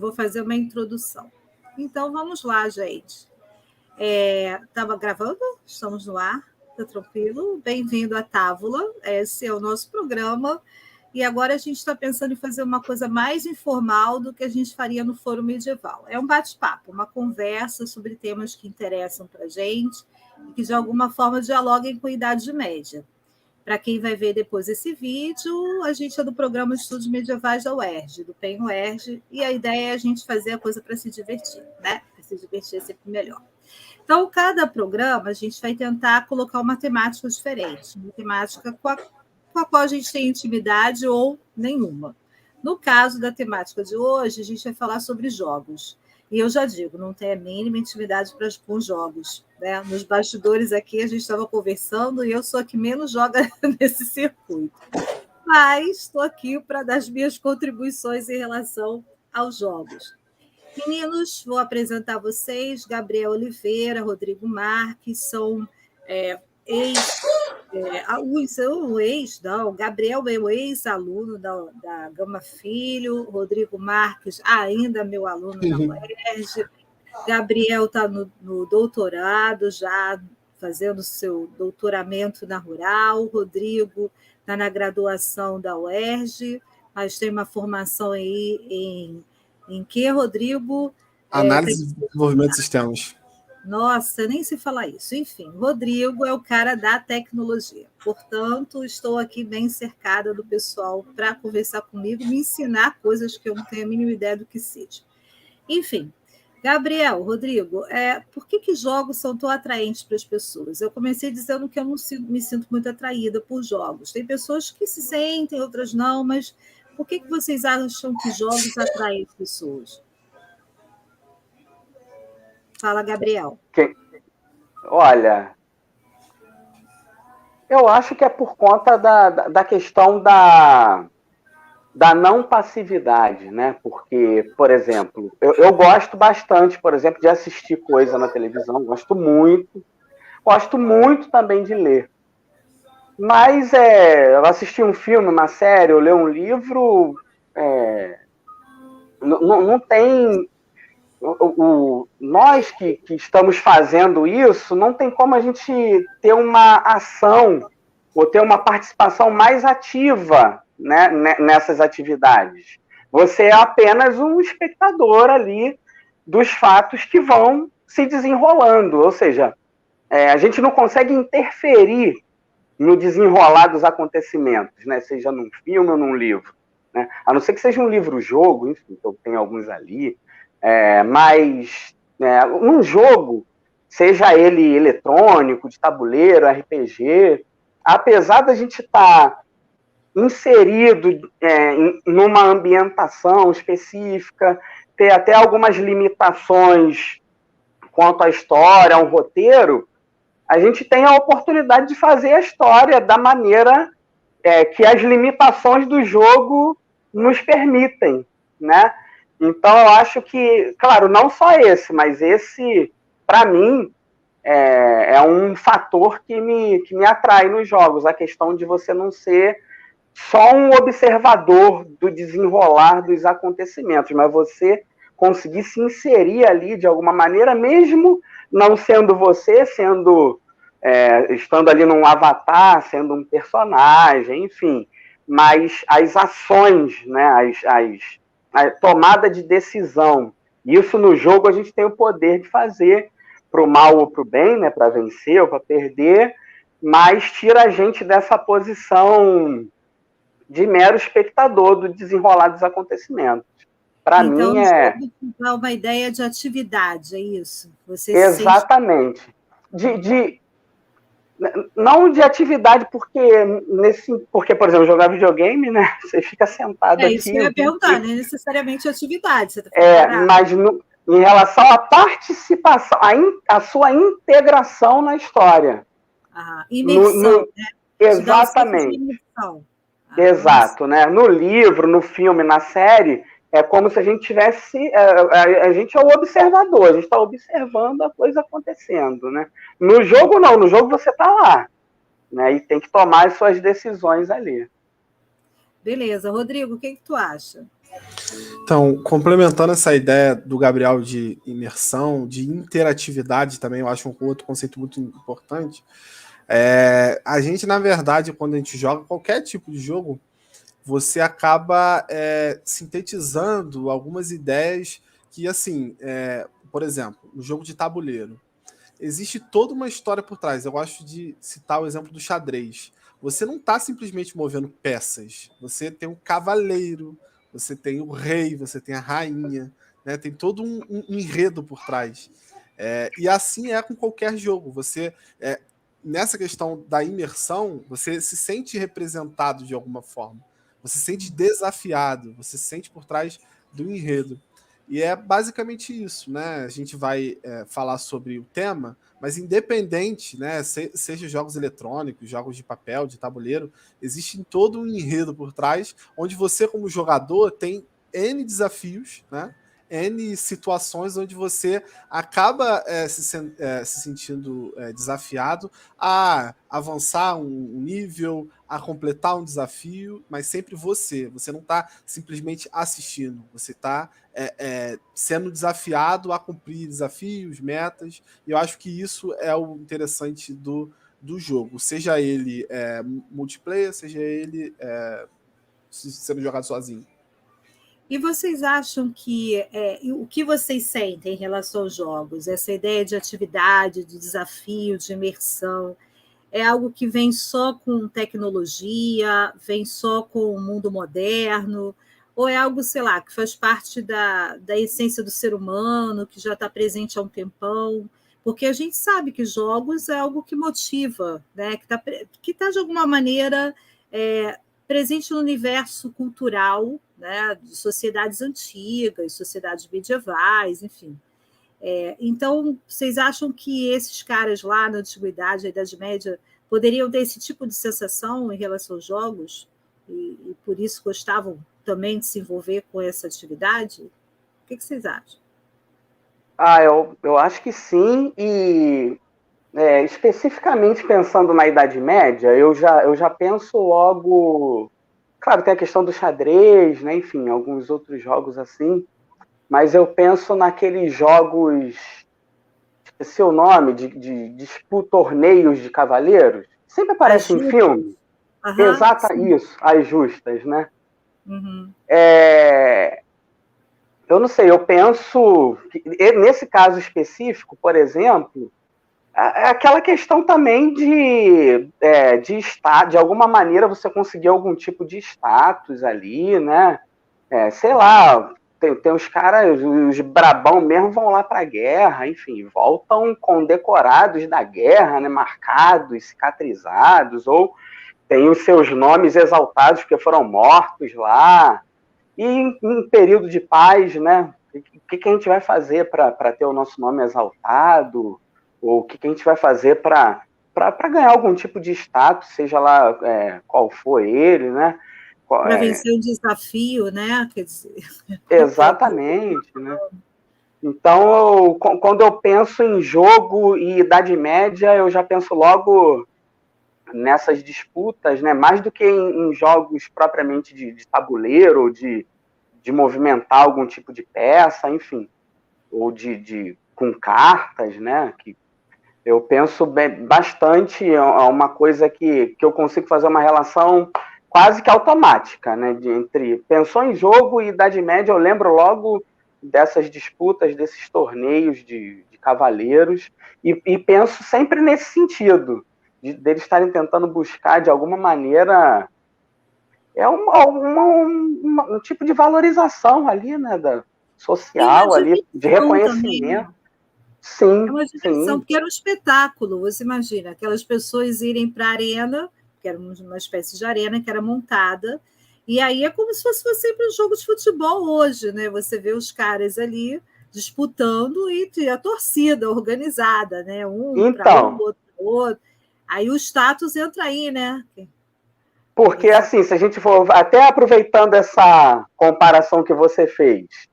vou fazer uma introdução. Então, vamos lá, gente. Estava gravando? Estamos no ar? Está tranquilo? Bem-vindo à Távola. Esse é o nosso programa. E agora a gente está pensando em fazer uma coisa mais informal do que a gente faria no Fórum Medieval. É um bate-papo, uma conversa sobre temas que interessam para a gente e que, de alguma forma, dialoguem com a Idade Média. Para quem vai ver depois esse vídeo, a gente é do Programa de Estudos Medievais da UERJ, do PEN UERJ, e a ideia é a gente fazer a coisa para se divertir, né? Para se divertir é sempre melhor. Então, cada programa, a gente vai tentar colocar uma temática diferente, uma temática com a qual a gente tem intimidade ou nenhuma. No caso da temática de hoje, a gente vai falar sobre jogos. E eu já digo, não tenho a mínima intimidade com jogos. Né? Nos bastidores aqui, a gente estava conversando e eu sou a que menos joga nesse circuito. Mas estou aqui para dar as minhas contribuições em relação aos jogos. Meninos, vou apresentar vocês. Gabriel Oliveira, Rodrigo Marques, são Gabriel é o ex-aluno da Gama Filho, Rodrigo Marques, ainda meu aluno da UERJ, Gabriel está no doutorado, já fazendo seu doutoramento na Rural, Rodrigo está na graduação da UERJ, mas tem uma formação aí em que, Rodrigo? Análise e desenvolvimento de sistemas. Nossa, nem se falar isso. Enfim, Rodrigo é o cara da tecnologia. Portanto, estou aqui bem cercada do pessoal para conversar comigo, me ensinar coisas que eu não tenho a mínima ideia do que seja. Enfim, Gabriel, Rodrigo, por que jogos são tão atraentes para as pessoas? Eu comecei dizendo que eu não me sinto muito atraída por jogos. Tem pessoas que se sentem, outras não, mas por que vocês acham que jogos atraem as pessoas? Fala, Gabriel. Olha, eu acho que é por conta da questão da não passividade, né? Porque, por exemplo, eu gosto bastante, por exemplo, de assistir coisa na televisão, gosto muito também de ler. Mas eu assistir um filme, uma série, ou ler um livro, não tem... nós que estamos fazendo isso, não tem como a gente ter uma ação ou ter uma participação mais ativa, né, nessas atividades. Você é apenas um espectador ali dos fatos que vão se desenrolando, ou seja, a gente não consegue interferir no desenrolar dos acontecimentos, né, seja num filme ou num livro, né, a não ser que seja um livro-jogo, enfim, eu tenho alguns ali, mas um jogo, seja ele eletrônico, de tabuleiro, RPG, apesar da gente estar inserido numa ambientação específica, ter até algumas limitações quanto à história, ao roteiro, a gente tem a oportunidade de fazer a história da maneira que as limitações do jogo nos permitem, né? Então, eu acho que, claro, não só esse, mas esse, para mim, é um fator que me atrai nos jogos, a questão de você não ser só um observador do desenrolar dos acontecimentos, mas você conseguir se inserir ali de alguma maneira, mesmo não sendo você, estando ali num avatar, sendo um personagem, enfim, mas as ações, né, a tomada de decisão. Isso no jogo a gente tem o poder de fazer para o mal ou para o bem, né, para vencer ou para perder, mas tira a gente dessa posição de mero espectador do desenrolar dos acontecimentos. Para mim dá uma ideia de atividade, é isso? Você exatamente. Não de atividade, porque, por exemplo, jogar videogame, né? Você fica sentado aqui. Isso que eu ia perguntar, não é necessariamente atividade. Você mas em relação à participação, a sua integração na história. Imersão, né? Exatamente. Imersão. Exato, né? No livro, no filme, na série, é como se a gente tivesse... a gente é o observador, a gente está observando a coisa acontecendo, né? No jogo, não. No jogo você está lá, né? E tem que tomar as suas decisões ali. Beleza. Rodrigo, o que tu acha? Então, complementando essa ideia do Gabriel de imersão, de interatividade também, eu acho um outro conceito muito importante. A gente, na verdade, quando a gente joga qualquer tipo de jogo, você acaba sintetizando algumas ideias que, assim, por exemplo, no jogo de tabuleiro, existe toda uma história por trás. Eu gosto de citar o exemplo do xadrez. Você não está simplesmente movendo peças. Você tem um cavaleiro, você tem o rei, você tem a rainha, né? Tem todo um enredo por trás. E assim é com qualquer jogo. Você, nessa questão da imersão, você se sente representado de alguma forma. Você se sente desafiado, você se sente por trás do enredo. E é basicamente isso, né? A gente vai falar sobre o tema, mas independente, né? Seja jogos eletrônicos, jogos de papel, de tabuleiro, existe todo um enredo por trás, onde você, como jogador, tem N desafios, né? N situações onde você acaba se sentindo desafiado a avançar um nível, a completar um desafio, mas sempre você. Você não está simplesmente assistindo, você está sendo desafiado a cumprir desafios, metas, e eu acho que isso é o interessante do jogo, seja ele multiplayer, seja ele sendo jogado sozinho. E vocês acham que o que vocês sentem em relação aos jogos, essa ideia de atividade, de desafio, de imersão, é algo que vem só com tecnologia, vem só com o mundo moderno, ou é algo, sei lá, que faz parte da essência do ser humano, que já está presente há um tempão? Porque a gente sabe que jogos é algo que motiva, né? Que tá de alguma maneira presente no universo cultural, né? De sociedades antigas, sociedades medievais, enfim. Então, vocês acham que esses caras lá na Antiguidade, na Idade Média, poderiam ter esse tipo de sensação em relação aos jogos? E por isso gostavam também de se envolver com essa atividade? O que vocês acham? Eu acho que sim, e especificamente pensando na Idade Média, eu já penso logo... Claro, tem a questão do xadrez, né? Enfim, alguns outros jogos assim, mas eu penso naqueles jogos, esqueci o nome, de torneios de cavaleiros, sempre aparece em filme. Isso, as justas, né? Uhum. Eu não sei, eu penso que, nesse caso específico, por exemplo, aquela questão também de estar, de alguma maneira você conseguir algum tipo de status ali, né? Sei lá, tem os caras, os brabão mesmo vão lá para a guerra, enfim, voltam condecorados da guerra, né? Marcados, cicatrizados, ou têm os seus nomes exaltados porque foram mortos lá. E em período de paz, né? O que a gente vai fazer para ter o nosso nome exaltado? Ou o que a gente vai fazer para ganhar algum tipo de status, seja lá qual for ele, né? Para vencer um desafio, né? Quer dizer... Exatamente, né? Então, quando eu penso em jogo e Idade Média, eu já penso logo nessas disputas, né? Mais do que em jogos propriamente de tabuleiro, ou de movimentar algum tipo de peça, enfim, ou com cartas, né? Que eu penso bastante, é uma coisa que eu consigo fazer uma relação quase que automática, né? Pensou em jogo e Idade Média, eu lembro logo dessas disputas, desses torneios de cavaleiros, e penso sempre nesse sentido, deles estarem tentando buscar, de alguma maneira, um tipo de valorização ali, né? Social, ali, de reconhecimento. Também. Sim, é uma diversão, porque era um espetáculo, você imagina, aquelas pessoas irem para a arena, que era uma espécie de arena que era montada, e aí é como se fosse sempre um jogo de futebol hoje, né? Você vê os caras ali disputando e a torcida organizada, né? Para um, outro, outro. Aí o status entra aí, né? Porque, assim, se a gente for, até aproveitando essa comparação que você fez,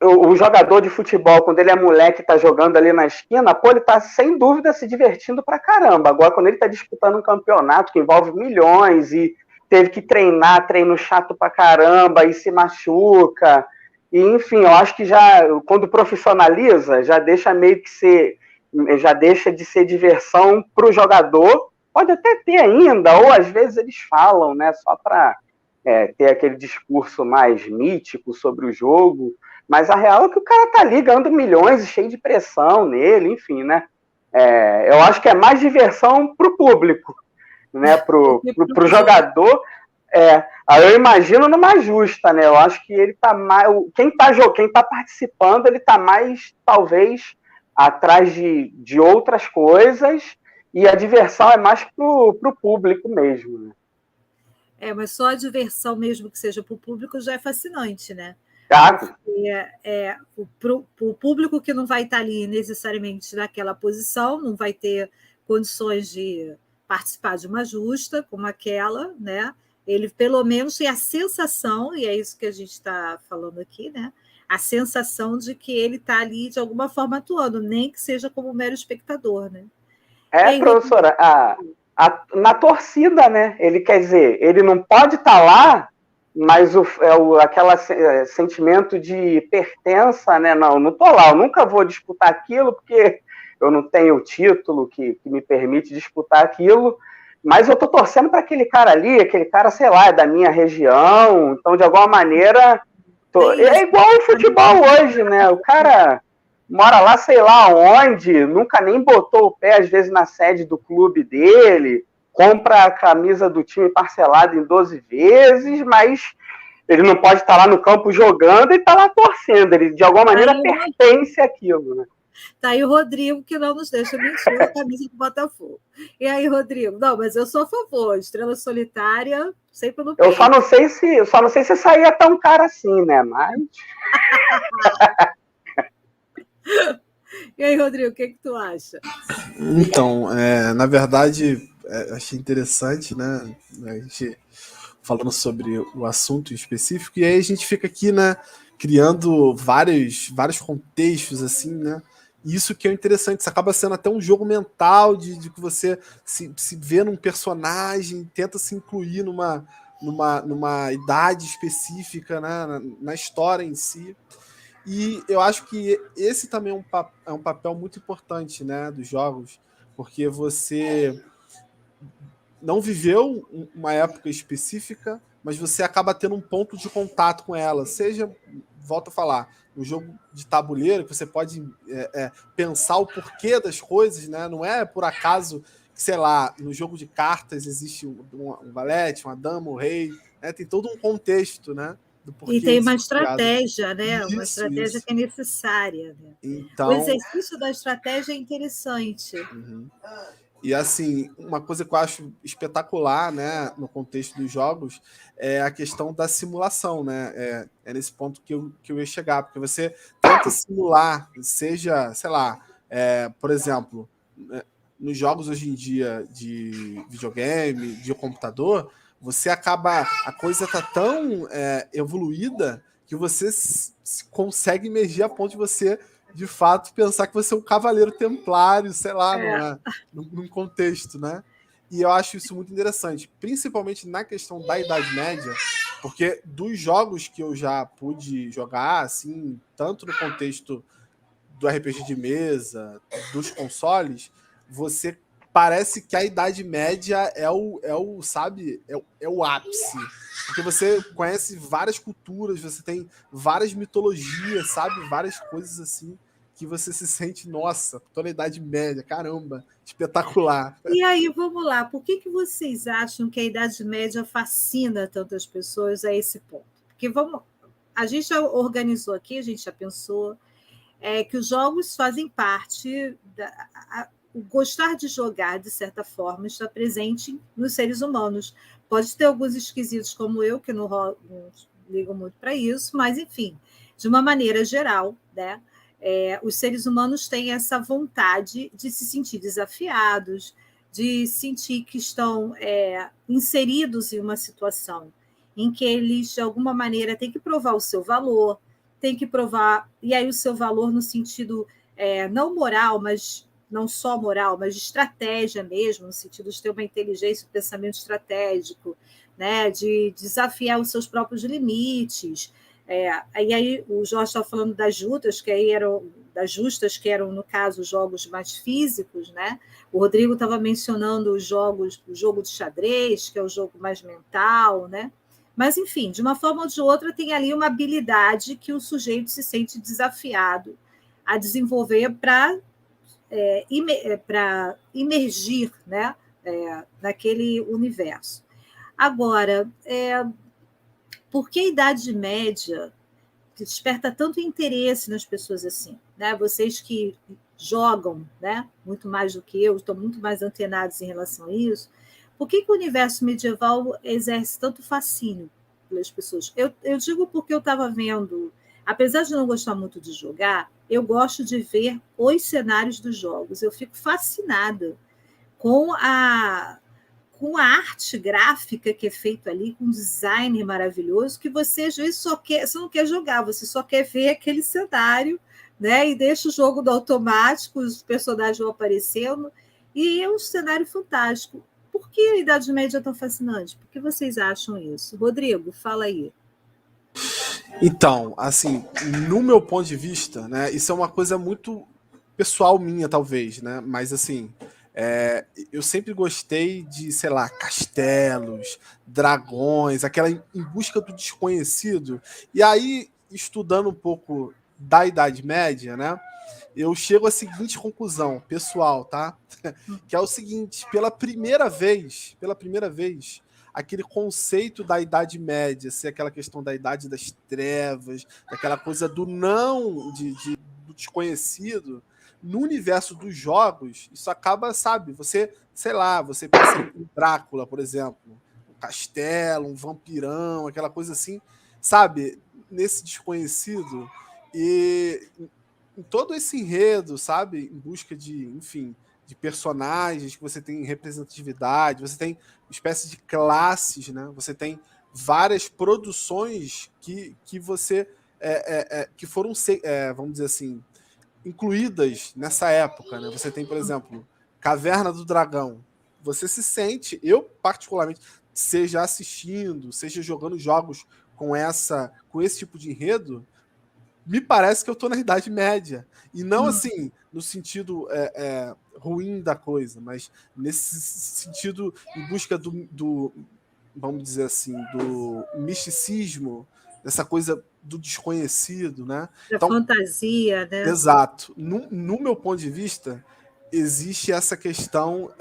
o jogador de futebol, quando ele é moleque e tá jogando ali na esquina, pô, ele tá sem dúvida se divertindo pra caramba. Agora, quando ele tá disputando um campeonato que envolve milhões e teve que treinar, treino chato pra caramba, e se machuca. E, enfim, eu acho que já, quando profissionaliza, já deixa de ser diversão para o jogador. Pode até ter ainda, ou às vezes eles falam, né, só para ter aquele discurso mais mítico sobre o jogo, mas a real é que o cara tá ali ganhando milhões e cheio de pressão nele, enfim, né? Eu acho que é mais diversão pro público, né? Pro jogador. Aí eu imagino numa justa, né? Eu acho que ele tá mais. Quem tá participando, ele tá mais, talvez, atrás de outras coisas, e a diversão é mais pro público mesmo, né? Mas só a diversão mesmo que seja para o público já é fascinante, né? Claro. O público que não vai estar ali necessariamente naquela posição, não vai ter condições de participar de uma justa como aquela, né? Ele pelo menos tem a sensação, e é isso que a gente está falando aqui, né? A sensação de que ele está ali de alguma forma atuando, nem que seja como mero espectador, né? Professora, na torcida, né? Ele quer dizer, ele não pode estar lá, mas aquele sentimento de pertença, né? Não tô lá, eu nunca vou disputar aquilo porque eu não tenho o título que me permite disputar aquilo, mas eu tô torcendo para aquele cara ali, aquele cara, sei lá, é da minha região, então de alguma maneira é igual o futebol hoje, né? O cara mora lá, sei lá onde, nunca nem botou o pé, às vezes, na sede do clube dele, compra a camisa do time parcelada em 12 vezes, mas ele não pode estar lá no campo jogando e estar lá torcendo. Ele, de alguma maneira, pertence àquilo, né? Tá aí o Rodrigo, que não nos deixa mentir a camisa do Botafogo. E aí, Rodrigo? Não, mas eu sou a favor. Estrela Solitária, sempre no peito. Eu só não sei se saía tão caro assim, né? Mas... E aí, Rodrigo, o que tu acha? Então, na verdade, achei interessante, né? A gente falando sobre o assunto em específico, e aí a gente fica aqui, né, criando vários contextos, assim, né? E isso que é interessante, isso acaba sendo até um jogo mental de que você se vê num personagem, tenta se incluir numa idade específica, né, na história em si. E eu acho que esse também é um papel muito importante, né, dos jogos, porque você não viveu uma época específica, mas você acaba tendo um ponto de contato com ela. Seja, volto a falar, um jogo de tabuleiro, que você pode pensar o porquê das coisas, né? Não é por acaso que, sei lá, no jogo de cartas existe um valete, uma dama, um rei, né? Tem todo um contexto, né? E tem uma estratégia, né? Uma estratégia que é necessária. Né? Então, o exercício da estratégia é interessante. Uhum. E assim, uma coisa que eu acho espetacular, né, no contexto dos jogos, é a questão da simulação, né? É nesse ponto que eu ia chegar, porque você tenta simular, seja, sei lá, por exemplo, nos jogos hoje em dia de videogame, de computador, você acaba. A coisa tá tão evoluída que você consegue emergir a ponto de você, de fato, pensar que você é um cavaleiro templário, sei lá, num contexto, né? E eu acho isso muito interessante, principalmente na questão da Idade Média, porque dos jogos que eu já pude jogar, assim, tanto no contexto do RPG de mesa, dos consoles, você parece que a Idade Média é o ápice. Porque você conhece várias culturas, você tem várias mitologias, sabe? Várias coisas assim que você se sente, nossa, toda a Idade Média, caramba, espetacular. E aí, vamos lá, por que vocês acham que a Idade Média fascina tantas pessoas a esse ponto? Porque a gente já organizou aqui, a gente já pensou que os jogos fazem parte o gostar de jogar, de certa forma, está presente nos seres humanos. Pode ter alguns esquisitos como eu, que não ligo muito para isso, mas, enfim, de uma maneira geral, né? Os seres humanos têm essa vontade de se sentir desafiados, de sentir que estão inseridos em uma situação em que eles, de alguma maneira, têm que provar o seu valor, tem que provar, e aí o seu valor no sentido não moral, mas não só moral, mas de estratégia mesmo, no sentido de ter uma inteligência, um pensamento estratégico, né, de desafiar os seus próprios limites. E aí o Jorge estava falando das justas, que eram, no caso, jogos mais físicos, né? O Rodrigo estava mencionando o jogo de xadrez, que é o jogo mais mental, né? Mas, enfim, de uma forma ou de outra, tem ali uma habilidade que o sujeito se sente desafiado a desenvolver para imergir, né, naquele universo. Agora, por que a Idade Média desperta tanto interesse nas pessoas assim? Né? Vocês que jogam, né, muito mais do que eu, estão muito mais antenados em relação a isso. Por que o universo medieval exerce tanto fascínio pelas pessoas? Eu digo porque eu estava vendo, apesar de não gostar muito de jogar, eu gosto de ver os cenários dos jogos. Eu fico fascinada com a arte gráfica que é feita ali, com um design maravilhoso, que você às vezes você não quer jogar, você só quer ver aquele cenário, né? E deixa o jogo do automático, os personagens vão aparecendo, e é um cenário fantástico. Por que a Idade Média é tão fascinante? Por que vocês acham isso? Rodrigo, fala aí. Então, assim, no meu ponto de vista, né, isso é uma coisa muito pessoal minha, talvez, né? Mas assim, eu sempre gostei de, sei lá, castelos, dragões, aquela em busca do desconhecido. E aí, estudando um pouco da Idade Média, né? Eu chego à seguinte conclusão, pessoal, tá? Que é o seguinte: pela primeira vez, aquele conceito da Idade Média, ser aquela questão da Idade das Trevas, daquela coisa do não, do desconhecido, no universo dos jogos, isso acaba, sabe, você, sei lá, você pensa em Drácula, por exemplo, um castelo, um vampirão, aquela coisa assim, sabe, nesse desconhecido, e em todo esse enredo, sabe, em busca de, enfim, de personagens, que você tem representatividade, você tem espécie de classes, né? Você tem várias produções que você que foram, vamos dizer assim, incluídas nessa época, né? Você tem, por exemplo, Caverna do Dragão. Você se sente, eu particularmente, seja assistindo, seja jogando jogos com esse tipo de enredo, me parece que eu tô na Idade Média. E não assim, no sentido ruim da coisa, mas nesse sentido em busca do vamos dizer assim, do misticismo, dessa coisa do desconhecido, né? Da Então, fantasia, né? exato. No meu ponto de vista, existe essa questão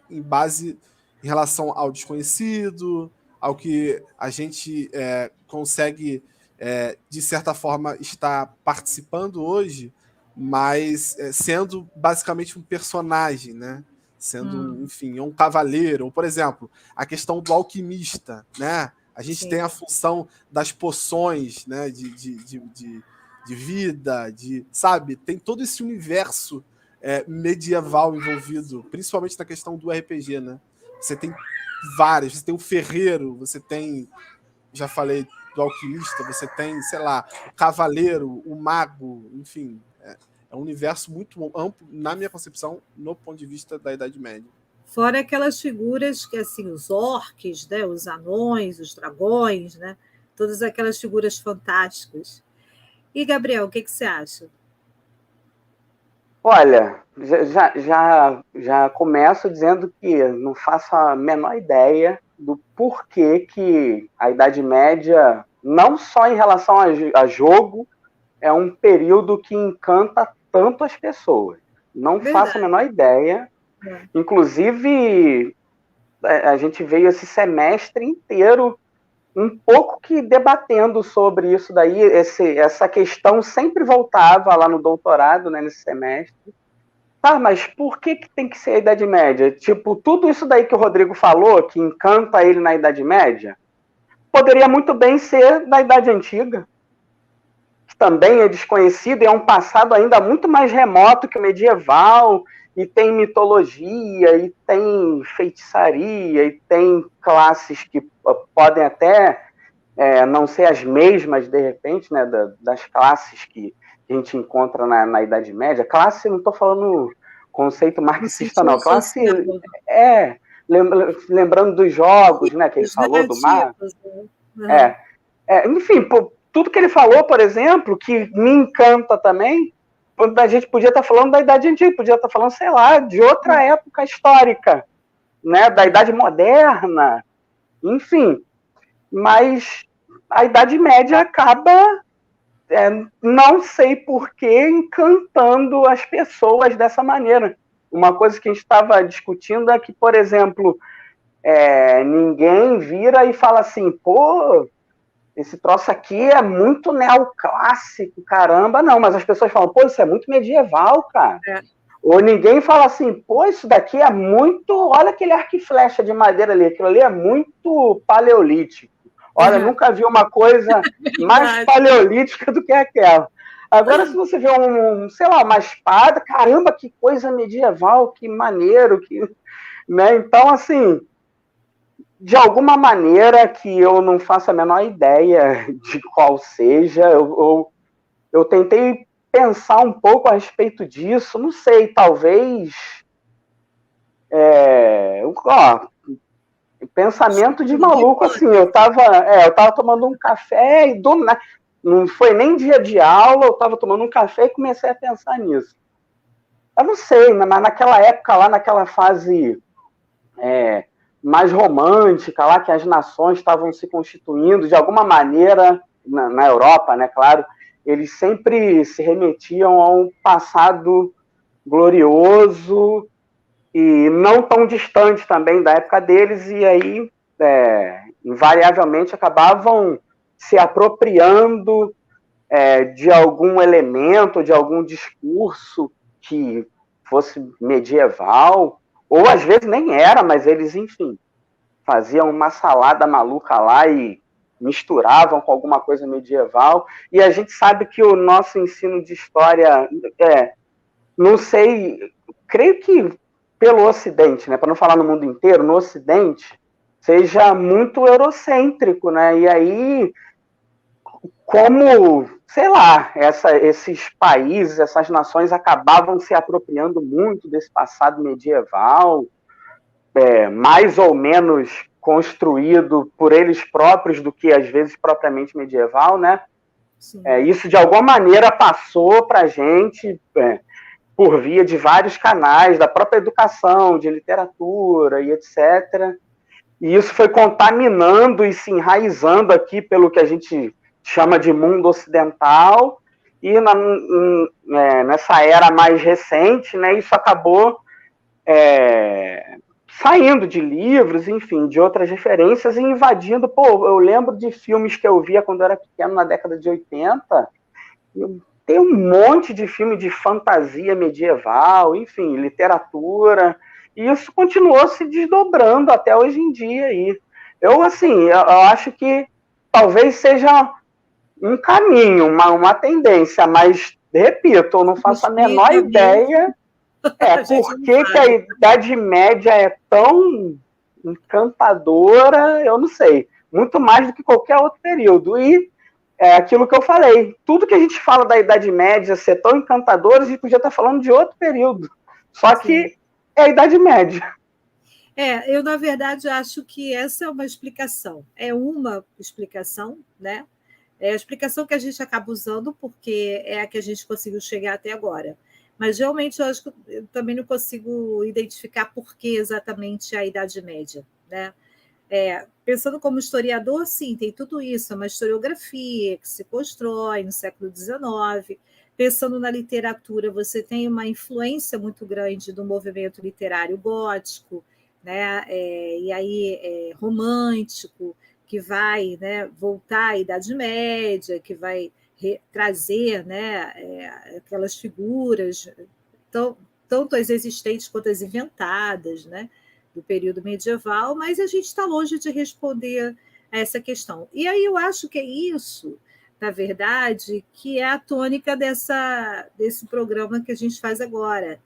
em base em relação ao desconhecido, ao que a gente consegue, de certa forma, estar participando hoje, mas sendo basicamente um personagem, né? Sendo, enfim, um cavaleiro. Ou, por exemplo, a questão do alquimista, né? A gente Sim. tem a função das poções, né? De vida, sabe? Tem todo esse universo medieval envolvido, principalmente na questão do RPG, né? Você tem várias, você tem o ferreiro, você tem, já falei, do alquimista, você tem, sei lá, o cavaleiro, o mago, enfim, é um universo muito amplo, na minha concepção, no ponto de vista da Idade Média. Fora aquelas figuras que, assim, os orques, né? Os anões, os dragões, né? Todas aquelas figuras fantásticas. E, Gabriel, o que você acha? Olha, já começo dizendo que não faço a menor ideia do porquê que a Idade Média, não só em relação a jogo, é um período que encanta tanto as pessoas. Não faço a menor ideia. Inclusive, a gente veio esse semestre inteiro um pouco que debatendo sobre isso daí, essa questão sempre voltava lá no doutorado, né, nesse semestre. Tá, mas por que tem que ser a Idade Média? Tipo, tudo isso daí que o Rodrigo falou, que encanta ele na Idade Média, poderia muito bem ser da Idade Antiga, que também é desconhecido e é um passado ainda muito mais remoto que o medieval, e tem mitologia, e tem feitiçaria, e tem classes que podem até não ser as mesmas, de repente, né, das classes que a gente encontra na Idade Média. Classe, não estou falando conceito marxista, não. Classe lembrando dos jogos, né, que ele falou do mar. Enfim, tudo que ele falou, por exemplo, que me encanta também, a gente podia estar falando da Idade Antiga, podia estar falando, sei lá, de outra época histórica, né, da Idade Moderna, enfim. Mas a Idade Média acaba, não sei porquê, encantando as pessoas dessa maneira. Uma coisa que a gente estava discutindo é que, por exemplo, ninguém vira e fala assim, pô, esse troço aqui é muito neoclássico, caramba. Não, mas as pessoas falam, pô, isso é muito medieval, cara. Ou ninguém fala assim, pô, isso daqui é muito... Olha aquele arco e flecha de madeira ali, aquilo ali é muito paleolítico. Olha, nunca vi uma coisa mais paleolítica do que aquela. Agora, se você vê sei lá, uma espada, caramba, que coisa medieval, que maneiro, né? Então, assim, de alguma maneira que eu não faço a menor ideia de qual seja, eu tentei pensar um pouco a respeito disso, não sei, talvez... pensamento de maluco, assim, eu tava tomando um café e não foi nem dia de aula, eu tava tomando um café e comecei a pensar nisso. Eu não sei, mas naquela época lá, naquela fase mais romântica lá, que as nações estavam se constituindo, de alguma maneira, na Europa, né, claro, eles sempre se remetiam a um passado glorioso e não tão distante também da época deles, e aí, invariavelmente, acabavam se apropriando de algum elemento, de algum discurso que fosse medieval, ou às vezes nem era, mas eles, enfim, faziam uma salada maluca lá e misturavam com alguma coisa medieval, e a gente sabe que o nosso ensino de história, não sei, creio que pelo Ocidente, né, para não falar no mundo inteiro, no Ocidente, seja muito eurocêntrico, né, e aí, como, sei lá, esses países, essas nações acabavam se apropriando muito desse passado medieval, mais ou menos construído por eles próprios do que, às vezes, propriamente medieval, né, isso, de alguma maneira, passou para a gente... por via de vários canais, da própria educação, de literatura e etc. E isso foi contaminando e se enraizando aqui pelo que a gente chama de mundo ocidental, e nessa era mais recente, né, isso acabou saindo de livros, enfim, de outras referências e invadindo. Pô, eu lembro de filmes que eu via quando eu era pequeno, na década de 80, tem um monte de filme de fantasia medieval, enfim, literatura, e isso continuou se desdobrando até hoje em dia. E eu acho que talvez seja um caminho, uma tendência, mas, repito, eu não faço a menor ideia por que a Idade Média é tão encantadora, eu não sei, muito mais do que qualquer outro período. E é aquilo que eu falei. Tudo que a gente fala da Idade Média ser tão encantador, a gente podia estar falando de outro período. Só que é a Idade Média. Eu, na verdade, acho que essa é uma explicação. É uma explicação, né? É a explicação que a gente acaba usando, porque é a que a gente conseguiu chegar até agora. Mas, realmente, eu acho que eu também não consigo identificar por que exatamente a Idade Média, né? Pensando como historiador, sim, tem tudo isso, é uma historiografia que se constrói no século XIX. Pensando na literatura, você tem uma influência muito grande do movimento literário gótico, né? E aí romântico, que vai, né, voltar à Idade Média, que vai trazer, né, aquelas figuras, tanto as existentes quanto as inventadas, né, do período medieval, mas a gente está longe de responder a essa questão. E aí eu acho que é isso, na verdade, que é a tônica desse programa que a gente faz agora,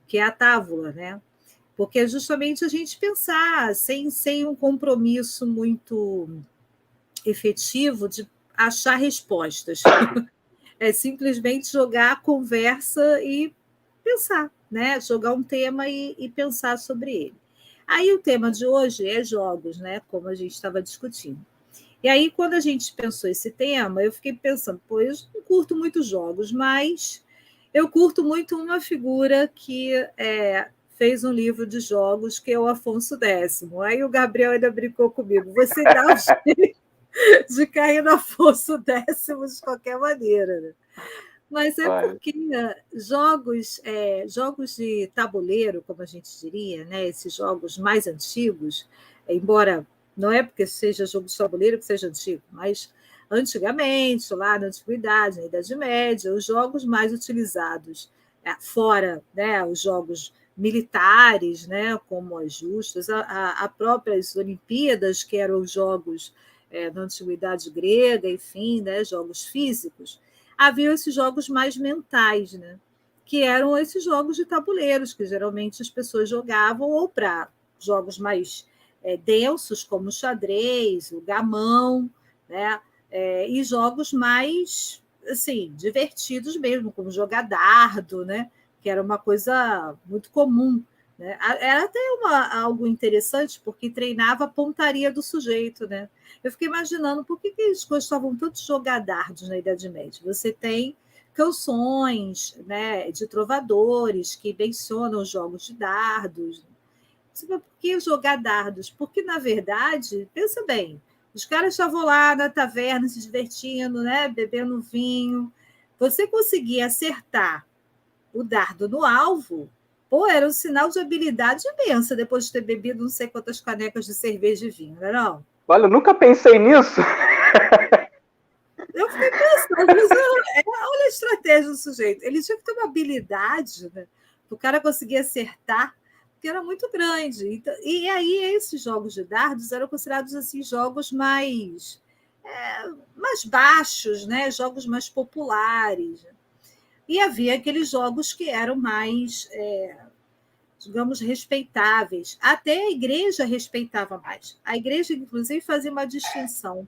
que é a Távola, né? Porque é justamente a gente pensar sem um compromisso muito efetivo de achar respostas. É simplesmente jogar a conversa e pensar, né? Jogar um tema e pensar sobre ele. Aí o tema de hoje é jogos, né? Como a gente estava discutindo. E aí, quando a gente pensou esse tema, eu fiquei pensando, pô, eu não curto muito jogos, mas eu curto muito uma figura que fez um livro de jogos, que é o Afonso X. Aí o Gabriel ainda brincou comigo. Você dá um jeito de cair no Afonso X de qualquer maneira, né? Mas é porque jogos de tabuleiro, como a gente diria, né? Esses jogos mais antigos, embora não é porque seja jogo de tabuleiro que seja antigo, mas antigamente, lá na Antiguidade, na Idade Média, os jogos mais utilizados, fora, né, os jogos militares, né, como as justas, a próprias Olimpíadas, que eram os jogos na Antiguidade grega, enfim, né, jogos físicos, havia esses jogos mais mentais, né? Que eram esses jogos de tabuleiros, que geralmente as pessoas jogavam, ou para jogos mais densos, como o xadrez, o gamão, né? E jogos mais assim, divertidos mesmo, como jogar dardo, né? Que era uma coisa muito comum. Né? Era até algo interessante, porque treinava a pontaria do sujeito, né? Eu fiquei imaginando por que eles gostavam tanto de jogar dardos na Idade Média. Você tem canções, né, de trovadores que mencionam os jogos de dardos. Por que jogar dardos? Porque, na verdade, pensa bem, os caras estavam lá na taverna se divertindo, né, bebendo vinho. Você conseguia acertar o dardo no alvo, pô, era um sinal de habilidade imensa depois de ter bebido não sei quantas canecas de cerveja e vinho, não é não? Olha, eu nunca pensei nisso. Eu fiquei pensando, mas olha a estratégia do sujeito. Ele tinha que ter uma habilidade, né? O cara conseguia acertar, porque era muito grande. Então, e aí, esses jogos de dardos eram considerados assim, jogos mais baixos, né? Jogos mais populares. E havia aqueles jogos que eram mais, digamos, respeitáveis. Até a igreja respeitava mais. A igreja, inclusive, fazia uma distinção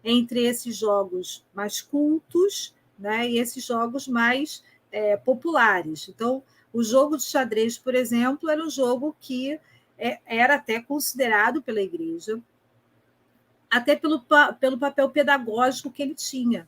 entre esses jogos mais cultos, né, e esses jogos mais populares. Então, o jogo de xadrez, por exemplo, era um jogo que era até considerado pela igreja, até pelo papel pedagógico que ele tinha.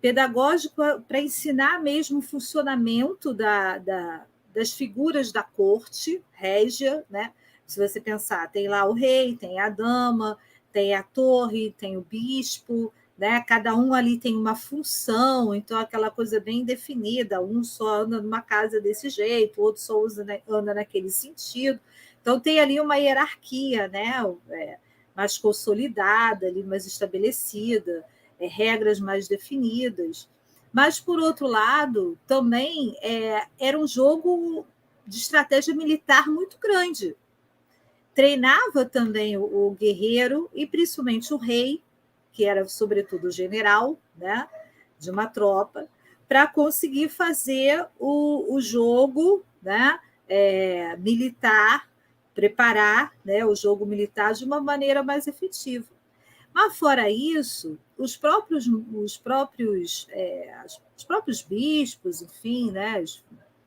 Pedagógico para ensinar mesmo o funcionamento das figuras da corte régia, né? Se você pensar, tem lá o rei, tem a dama, tem a torre, tem o bispo, né? Cada um ali tem uma função, então aquela coisa bem definida, um só anda numa casa desse jeito, o outro só anda naquele sentido. Então tem ali uma hierarquia, né? Mais consolidada, ali, mais estabelecida, regras mais definidas. Mas, por outro lado, também era um jogo de estratégia militar muito grande. Treinava também o guerreiro e principalmente o rei, que era sobretudo o general, né, de uma tropa, para conseguir fazer o jogo, né, militar, preparar, né, o jogo militar de uma maneira mais efetiva. Mas, fora isso, os próprios bispos, enfim, né, as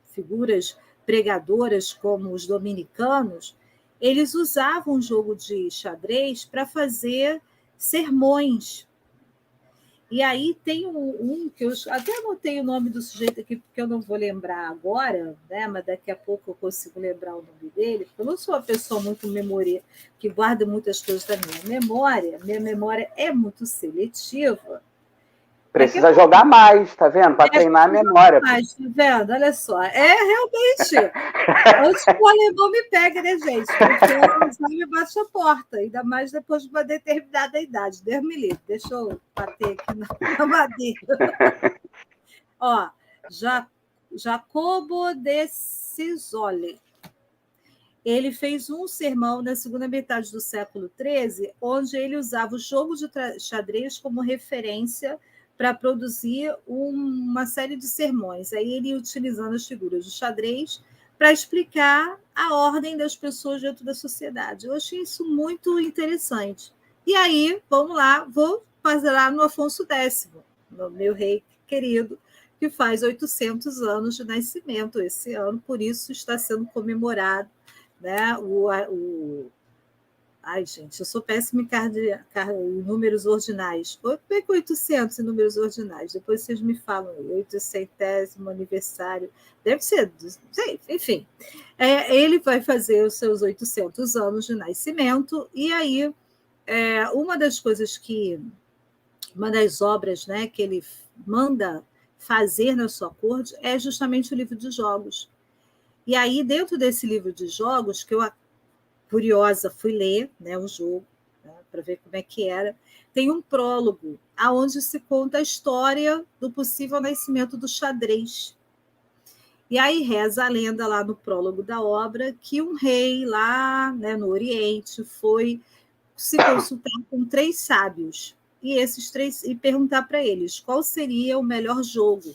figuras pregadoras como os dominicanos, eles usavam o jogo de xadrez para fazer sermões. E aí tem um que eu até anotei o nome do sujeito aqui, porque eu não vou lembrar agora, né? Mas daqui a pouco eu consigo lembrar o nome dele, porque eu não sou uma pessoa muito memória, que guarda muitas coisas da minha memória é muito seletiva. Precisa jogar mais, tá vendo? Para treinar a memória. Mais, tá vendo? Olha só. Realmente. Antes que o alemão me pegue, né, gente? Porque o Alzheimer bate a porta, ainda mais depois de uma determinada idade. Deus me livre. Deixa eu bater aqui na madeira. Ó, Jacobo de Cisoli. Ele fez um sermão na segunda metade do século XIII, onde ele usava o jogo de xadrez como referência para produzir uma série de sermões. Aí ele utilizando as figuras do xadrez para explicar a ordem das pessoas dentro da sociedade. Eu achei isso muito interessante. E aí, vamos lá, vou fazer lá no Afonso X, no meu rei querido, que faz 800 anos de nascimento esse ano, por isso está sendo comemorado, né? Ai, gente, eu sou péssima em números ordinais. Como é que 800 em números ordinais? Depois vocês me falam, 800º aniversário. Deve ser, enfim. Ele vai fazer os seus 800 anos de nascimento, e aí uma das obras, né, que ele manda fazer na sua corte é justamente o livro de jogos. E aí, dentro desse livro de jogos, que eu curiosa, fui ler, né, o jogo, né, para ver como é que era. Tem um prólogo, aonde se conta a história do possível nascimento do xadrez. E aí reza a lenda lá no prólogo da obra que um rei lá, né, no Oriente foi se consultar com 3 sábios, e perguntar para eles qual seria o melhor jogo,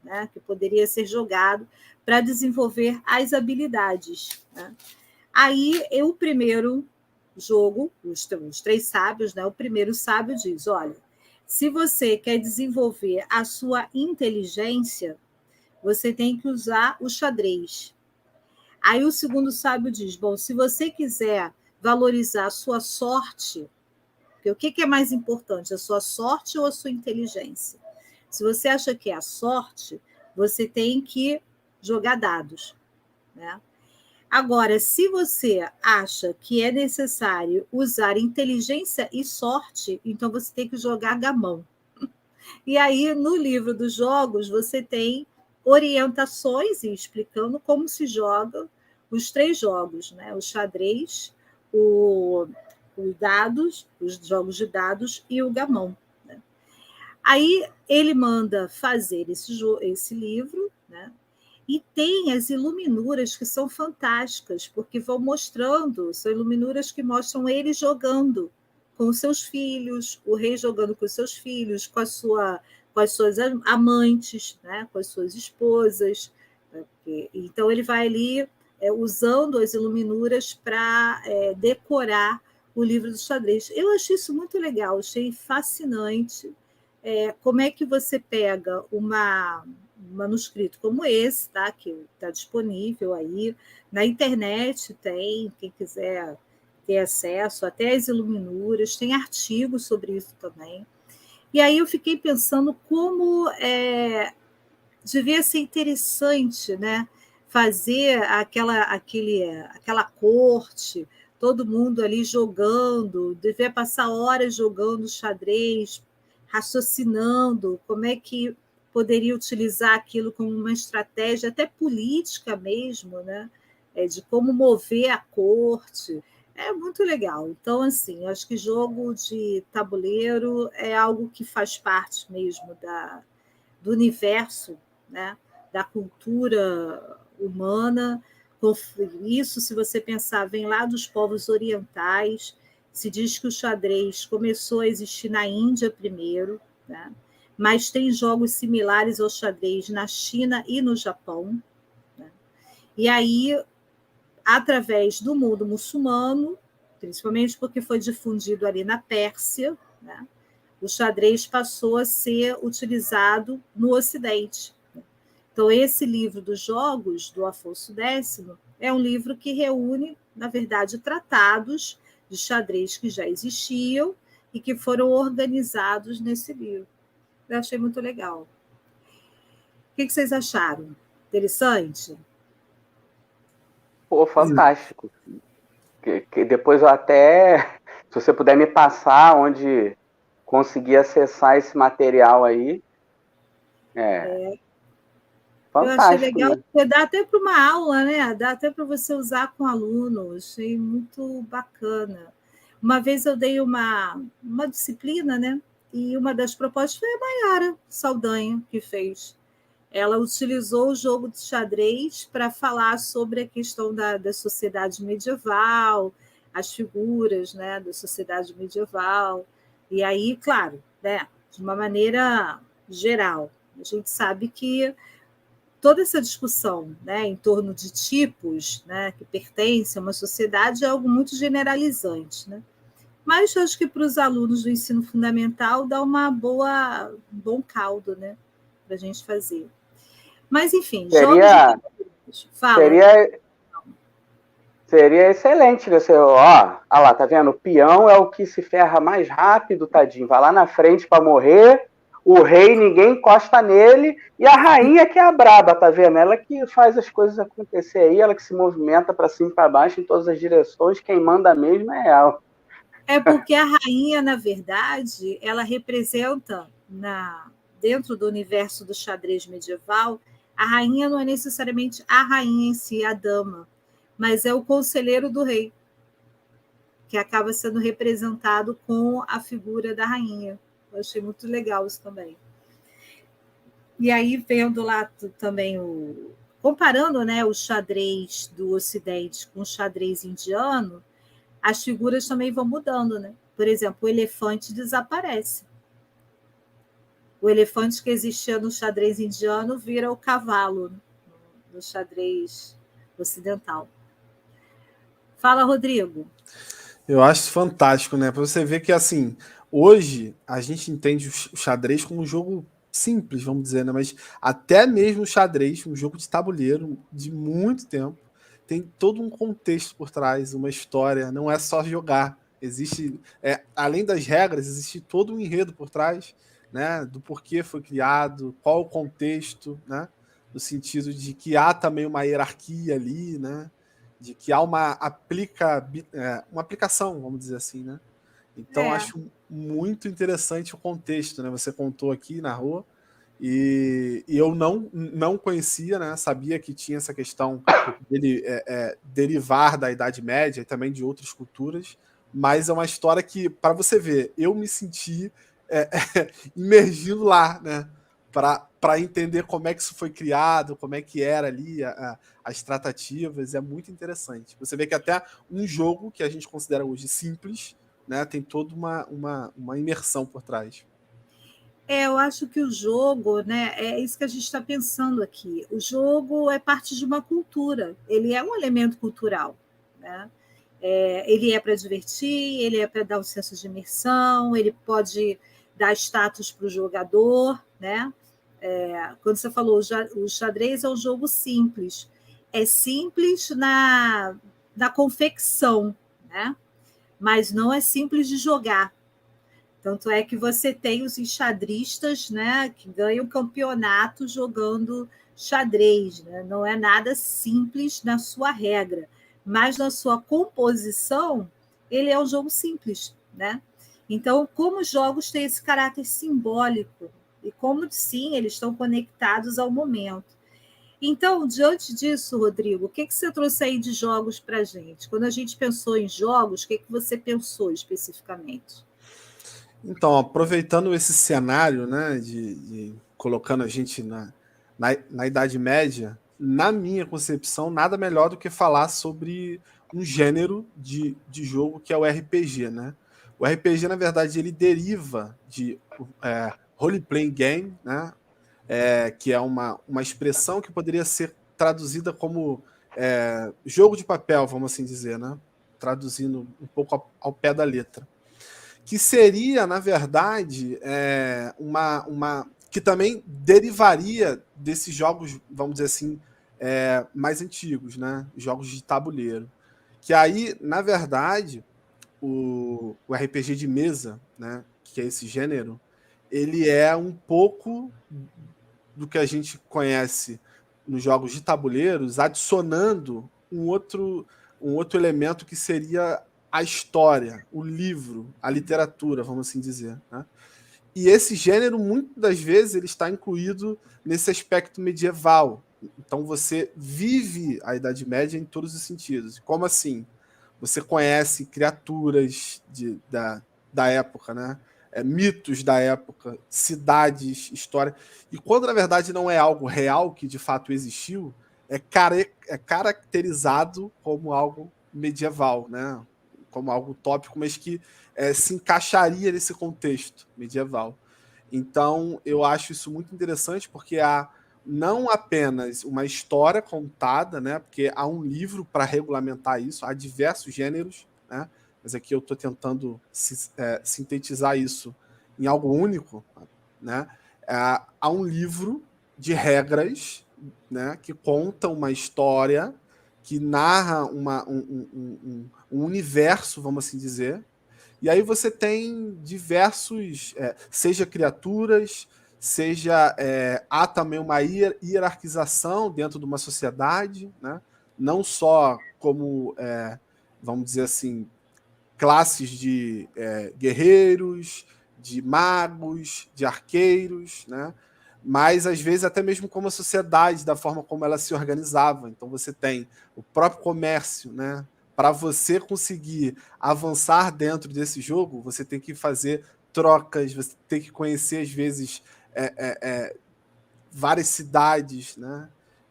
né, que poderia ser jogado para desenvolver as habilidades, né? Aí, o primeiro jogo, os 3 sábios, né? O primeiro sábio diz: olha, se você quer desenvolver a sua inteligência, você tem que usar o xadrez. Aí o segundo sábio diz: bom, se você quiser valorizar a sua sorte, porque o que é mais importante, a sua sorte ou a sua inteligência? Se você acha que é a sorte, você tem que jogar dados, né? Agora, se você acha que é necessário usar inteligência e sorte, então você tem que jogar gamão. E aí, no livro dos jogos, você tem orientações e explicando como se joga os 3 jogos, né? O xadrez, os dados, os jogos de dados e o gamão, né? Aí ele manda fazer esse livro, né? E tem as iluminuras que são fantásticas, porque vão mostrando, são iluminuras que mostram ele jogando com os seus filhos, o rei jogando com os seus filhos, com as suas amantes, né? Com as suas esposas. Então, ele vai ali usando as iluminuras para decorar o livro do xadrez. Eu achei isso muito legal, achei fascinante. Como é que você pega um manuscrito como esse, tá? Que está disponível aí na internet, tem, quem quiser ter acesso, até as iluminuras, tem artigos sobre isso também. E aí eu fiquei pensando como devia ser interessante, né? Fazer aquela corte, todo mundo ali jogando, devia passar horas jogando xadrez, raciocinando como é que poderia utilizar aquilo como uma estratégia até política mesmo, né? De como mover a corte. É muito legal. Então, assim, acho que jogo de tabuleiro é algo que faz parte mesmo do universo, né? Da cultura humana. Isso, se você pensar, vem lá dos povos orientais. Se diz que o xadrez começou a existir na Índia primeiro, né? Mas tem jogos similares ao xadrez na China e no Japão, né? E aí, através do mundo muçulmano, principalmente porque foi difundido ali na Pérsia, né? O xadrez passou a ser utilizado no Ocidente. Então, esse livro dos jogos, do Afonso X, é um livro que reúne, na verdade, tratados de xadrez que já existiam e que foram organizados nesse livro. Eu achei muito legal. O que vocês acharam? Interessante? Pô, fantástico. Que depois eu até, se você puder me passar onde conseguir acessar esse material aí, fantástico. Eu achei legal, né? porque dá até para uma aula, né? Dá até para você usar com aluno, achei muito bacana. Uma vez eu dei uma disciplina, né? E uma das propostas foi a Maiara Saldanha que fez. Ela utilizou o jogo de xadrez para falar sobre a questão da sociedade medieval, as figuras, né, da sociedade medieval. E aí, claro, né, de uma maneira geral, a gente sabe que toda essa discussão, né, em torno de tipos, né, que pertencem a uma sociedade é algo muito generalizante, né? Mas acho que para os alunos do ensino fundamental dá um bom caldo, né, para a gente fazer. Mas, enfim, jogos de tabuleiros. Fala. Seria excelente. Você, ó lá, tá vendo? O peão é o que se ferra mais rápido, tadinho. Vai lá na frente para morrer. O rei, ninguém encosta nele. E a rainha que é a braba, tá vendo? Ela que faz as coisas acontecer aí, ela que se movimenta para cima e para baixo em todas as direções. Quem manda mesmo é ela. É porque a rainha, na verdade, ela representa, dentro do universo do xadrez medieval, a rainha não é necessariamente a rainha em si, a dama, mas é o conselheiro do rei, que acaba sendo representado com a figura da rainha. Eu achei muito legal isso também. E aí, vendo lá também comparando, né, o xadrez do Ocidente com o xadrez indiano, as figuras também vão mudando, né? Por exemplo, o elefante desaparece. O elefante que existia no xadrez indiano vira o cavalo no xadrez ocidental. Fala, Rodrigo. Eu acho fantástico, né? Para você ver que, assim, hoje a gente entende o xadrez como um jogo simples, vamos dizer, né? Mas até mesmo o xadrez, um jogo de tabuleiro de muito tempo, tem todo um contexto por trás, uma história, não é só jogar. Existe, além das regras, existe todo um enredo por trás, né? Do porquê foi criado, qual o contexto, né? No sentido de que há também uma hierarquia ali, né? De que há uma aplicação, vamos dizer assim, né? Então, acho muito interessante o contexto, né? Você contou aqui, narrou, e eu não conhecia, né? Sabia que tinha essa questão dele derivar da Idade Média e também de outras culturas, mas é uma história que, para você ver, eu me senti imergindo lá, né? Para entender como é que isso foi criado, como é que era ali as tratativas, é muito interessante. Você vê que até um jogo que a gente considera hoje simples, né, tem toda uma imersão por trás. Eu acho que o jogo, né, é isso que a gente está pensando aqui. O jogo é parte de uma cultura, ele é um elemento cultural, né? Ele é para divertir, ele é para dar um senso de imersão, ele pode dar status para o jogador, né? Quando você falou, o xadrez é um jogo simples. É simples na confecção, né? Mas não é simples de jogar. Tanto é que você tem os enxadristas, né, que ganham campeonato jogando xadrez. Né? Não é nada simples na sua regra, mas na sua composição, ele é um jogo simples. Né? Então, como os jogos têm esse caráter simbólico, e como, sim, eles estão conectados ao momento. Então, diante disso, Rodrigo, o que você trouxe aí de jogos para a gente? Quando a gente pensou em jogos, o que você pensou especificamente? Então, aproveitando esse cenário, né, de colocando a gente na Idade Média, na minha concepção, nada melhor do que falar sobre um gênero de jogo que é o RPG, né? O RPG, na verdade, ele deriva de role-playing game, né? Que é uma expressão que poderia ser traduzida como jogo de papel, vamos assim dizer, né? Traduzindo um pouco ao pé da letra. Que seria, na verdade, que também derivaria desses jogos, vamos dizer assim, mais antigos, né? Jogos de tabuleiro. Que aí, na verdade, o RPG de mesa, né? Que é esse gênero, ele é um pouco do que a gente conhece nos jogos de tabuleiros, adicionando um outro elemento que seria a história, o livro, a literatura, vamos assim dizer. Né? E esse gênero, muitas das vezes, ele está incluído nesse aspecto medieval. Então você vive a Idade Média em todos os sentidos. Como assim? Você conhece criaturas da época, né? Mitos da época, cidades, história. E quando, na verdade, não é algo real que de fato existiu, é caracterizado como algo medieval, né? Como algo utópico, mas que se encaixaria nesse contexto medieval. Então, eu acho isso muito interessante, porque há não apenas uma história contada, né? Porque há um livro para regulamentar isso, há diversos gêneros, né? Mas aqui eu estou tentando sintetizar isso em algo único, né? Há um livro de regras, né? Que conta uma história que narra um universo, vamos assim dizer. E aí você tem diversos, seja criaturas, seja há também uma hierarquização dentro de uma sociedade, né? Não só como, vamos dizer assim, classes de guerreiros, de magos, de arqueiros, né? Mas às vezes até mesmo como a sociedade, da forma como ela se organizava. Então você tem o próprio comércio, né? Para você conseguir avançar dentro desse jogo, você tem que fazer trocas, você tem que conhecer às vezes várias cidades, né?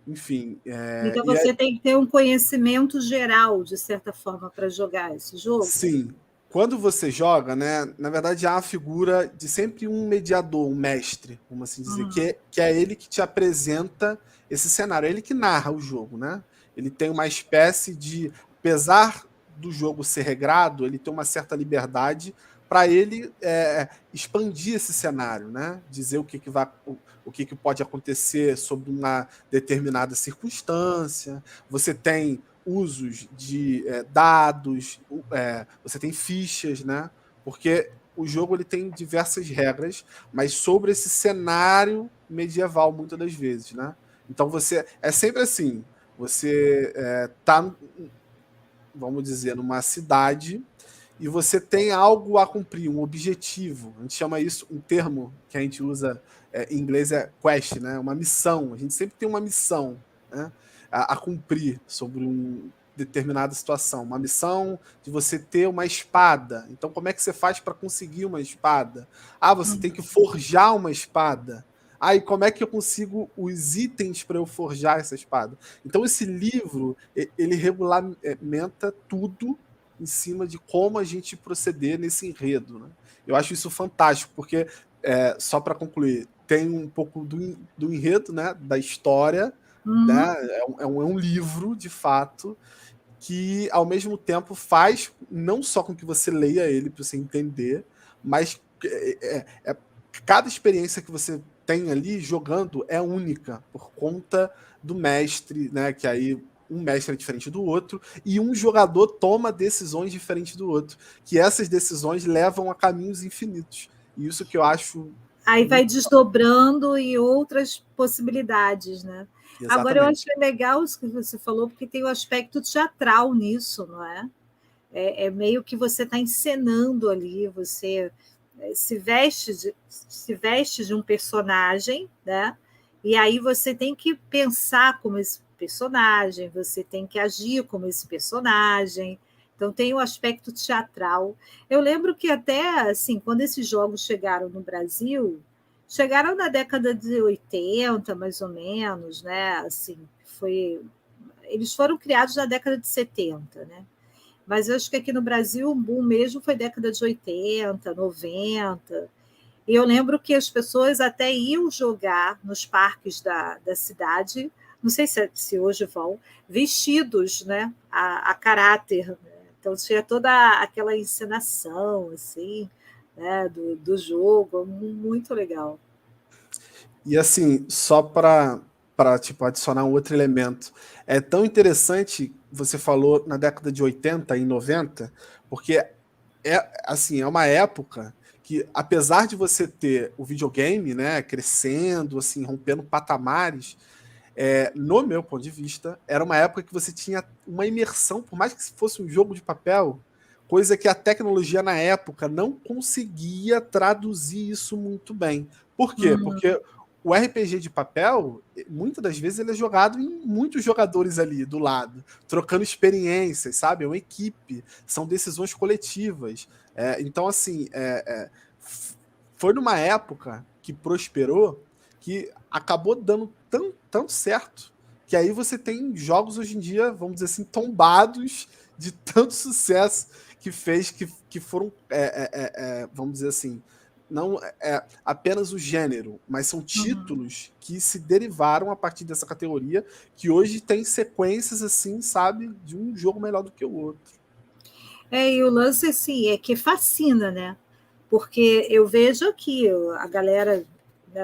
Enfim. Então você tem que ter um conhecimento geral, de certa forma, para jogar esse jogo? Sim. Quando você joga, né, na verdade há a figura de sempre um mediador, um mestre, vamos assim dizer, que é ele que te apresenta esse cenário, é ele que narra o jogo, né? Ele tem uma espécie de, apesar do jogo ser regrado, ele tem uma certa liberdade para ele expandir esse cenário, né? Dizer o que pode acontecer sob uma determinada circunstância. Você tem usos de dados, você tem fichas, né? Porque o jogo ele tem diversas regras, mas sobre esse cenário medieval, muitas das vezes, né? Então você é sempre assim, você tá, vamos dizer, numa cidade e você tem algo a cumprir, um objetivo. A gente chama isso, um termo que a gente usa em inglês é quest, né? Uma missão. A gente sempre tem uma missão, né? A cumprir sobre uma determinada situação. Uma missão de você ter uma espada. Então, como é que você faz para conseguir uma espada? Ah, você tem que forjar uma espada. Ah, e como é que eu consigo os itens para eu forjar essa espada? Então, esse livro, ele regulamenta tudo em cima de como a gente proceder nesse enredo, né? Eu acho isso fantástico, porque, só para concluir, tem um pouco do enredo, né, da história, né? É um livro, de fato, que, ao mesmo tempo, faz não só com que você leia ele para você entender, mas cada experiência que você tem ali jogando é única, por conta do mestre, né? Que aí um mestre é diferente do outro, e um jogador toma decisões diferentes do outro, que essas decisões levam a caminhos infinitos. E isso que eu acho... Aí vai desdobrando em outras possibilidades, né? Exatamente. Agora, eu acho legal isso que você falou, porque tem o aspecto teatral nisso, não é? É meio que você está encenando ali, você se veste de um personagem, né? E aí você tem que pensar como esse personagem, você tem que agir como esse personagem. Então tem o aspecto teatral. Eu lembro que até assim, quando esses jogos chegaram no Brasil, chegaram na década de 80, mais ou menos, né? Assim, eles foram criados na década de 70, né? Mas eu acho que aqui no Brasil o boom mesmo foi década de 80, 90. E eu lembro que as pessoas até iam jogar nos parques da cidade, não sei se hoje vão, vestidos, né, a caráter. Né? Então tinha toda aquela encenação assim, né, do jogo, muito legal. E assim, só para tipo, adicionar um outro elemento, é tão interessante, você falou na década de 80 e 90, porque assim, é uma época que, apesar de você ter o videogame, né, crescendo, assim, rompendo patamares, no meu ponto de vista, era uma época que você tinha uma imersão, por mais que fosse um jogo de papel, coisa que a tecnologia na época não conseguia traduzir isso muito bem. Por quê? Porque o RPG de papel, muitas das vezes, ele é jogado em muitos jogadores ali do lado, trocando experiências, sabe? É uma equipe, são decisões coletivas. Então, assim, foi numa época que prosperou, que acabou dando tanto certo, que aí você tem jogos hoje em dia, vamos dizer assim, tombados de tanto sucesso que fez, que foram, vamos dizer assim, não é apenas o gênero, mas são títulos que se derivaram a partir dessa categoria, que hoje tem sequências, assim, sabe, de um jogo melhor do que o outro. E o lance, assim, é que fascina, né? Porque eu vejo aqui, a galera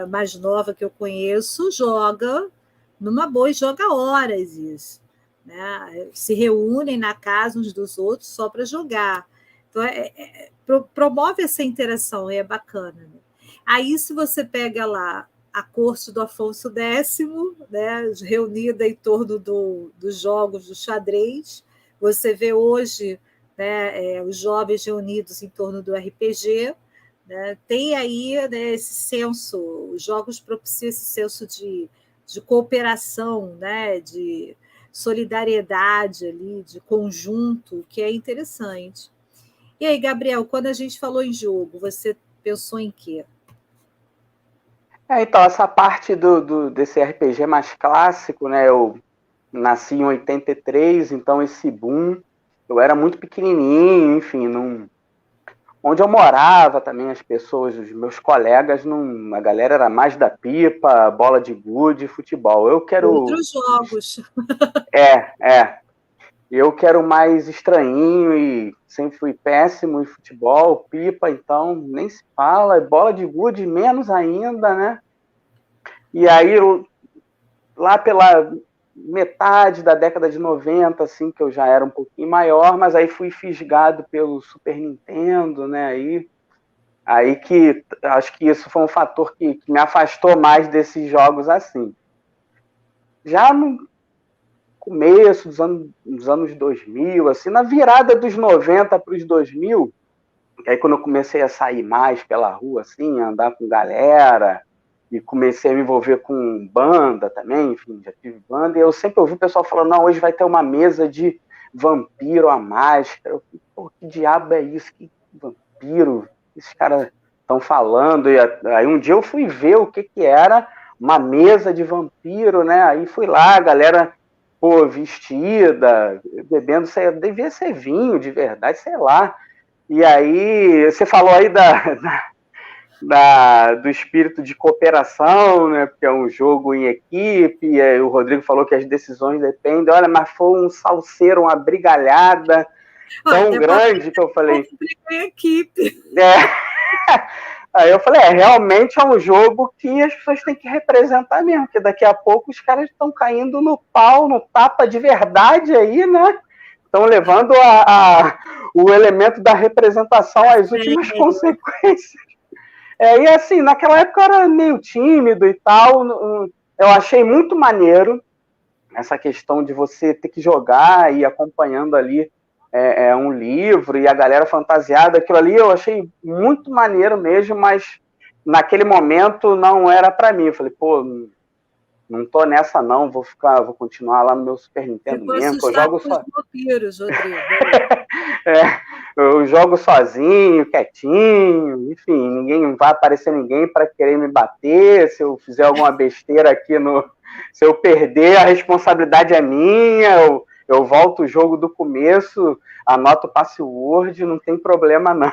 mais nova que eu conheço joga numa boa e joga horas isso. né? Se reúnem na casa uns dos outros só para jogar. Então, promove essa interação, e é bacana. Né? Aí, se você pega lá a corte do Afonso X, né, reunida em torno dos jogos do xadrez, você vê hoje, né, os jovens reunidos em torno do RPG, né, tem aí, né, esse senso, os jogos propiciam esse senso de cooperação, né, de solidariedade ali, de conjunto, que é interessante. E aí, Gabriel, quando a gente falou em jogo, você pensou em quê? Então, essa parte desse RPG mais clássico, né? Eu nasci em 83, então esse boom, eu era muito pequenininho, enfim, onde eu morava também, as pessoas, os meus colegas, a galera era mais da pipa, bola de gude, futebol. Eu quero... Outros jogos. Eu quero mais estranhinho e sempre fui péssimo em futebol, pipa, então nem se fala, bola de gude menos ainda, né? E aí, lá pela metade da década de 90, assim, que eu já era um pouquinho maior, mas aí fui fisgado pelo Super Nintendo, né? Aí que acho que isso foi um fator que me afastou mais desses jogos assim. Já no começo dos anos 2000, assim, na virada dos 90 para os 2000, aí quando eu comecei a sair mais pela rua, assim, a andar com galera, e comecei a me envolver com banda também, enfim, já tive banda, e eu sempre ouvi o pessoal falando, não, hoje vai ter uma mesa de vampiro à máscara. Eu falei, pô, que diabo é isso? Que vampiro? Esses caras estão falando. E aí um dia eu fui ver o que era uma mesa de vampiro, né? Aí fui lá, a galera, pô, vestida, bebendo, devia ser vinho de verdade, sei lá. E aí, você falou aí do espírito de cooperação, né? Porque é um jogo em equipe, e aí o Rodrigo falou que as decisões dependem. Olha, mas foi um salseiro, uma brigalhada tão grande que eu falei... Em equipe. Aí eu falei, realmente é um jogo que as pessoas têm que representar mesmo, porque daqui a pouco os caras estão caindo no pau, no tapa de verdade aí, né? Estão levando o elemento da representação às últimas consequências. E assim, naquela época eu era meio tímido e tal, eu achei muito maneiro essa questão de você ter que jogar e ir acompanhando ali um livro e a galera fantasiada, aquilo ali eu achei muito maneiro mesmo, mas naquele momento não era para mim. Eu falei, pô, não tô nessa não, vou continuar lá no meu Super Nintendo mesmo, que eu jogo só. Vampiros, Rodrigo. Eu jogo sozinho, quietinho, enfim, ninguém vai aparecer ninguém para querer me bater, se eu fizer alguma besteira aqui se eu perder, a responsabilidade é minha, eu volto o jogo do começo, anoto o password, não tem problema não.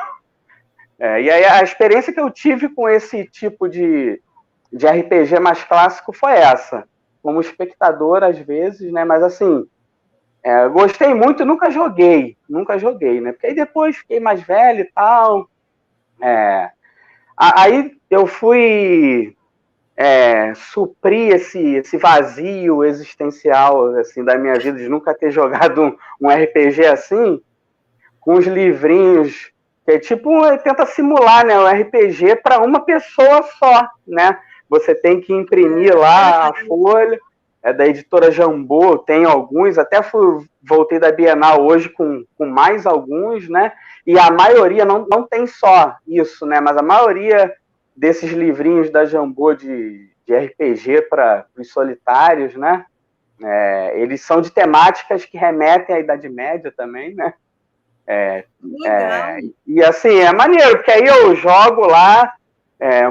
E aí a experiência que eu tive com esse tipo de RPG mais clássico foi essa, como espectador às vezes, né? Mas assim, gostei muito, nunca joguei, né? Porque aí depois fiquei mais velho e tal. Aí eu fui suprir esse vazio existencial assim, da minha vida, de nunca ter jogado um RPG assim, com os livrinhos, que é tipo, tenta simular, né, um RPG para uma pessoa só, né? Você tem que imprimir lá a folha, da editora Jambô, tem alguns, até voltei da Bienal hoje com mais alguns, né? E a maioria não tem só isso, né? Mas a maioria desses livrinhos da Jambô de RPG para os solitários, né? Eles são de temáticas que remetem à Idade Média também, né? E assim, é maneiro, porque aí eu jogo lá,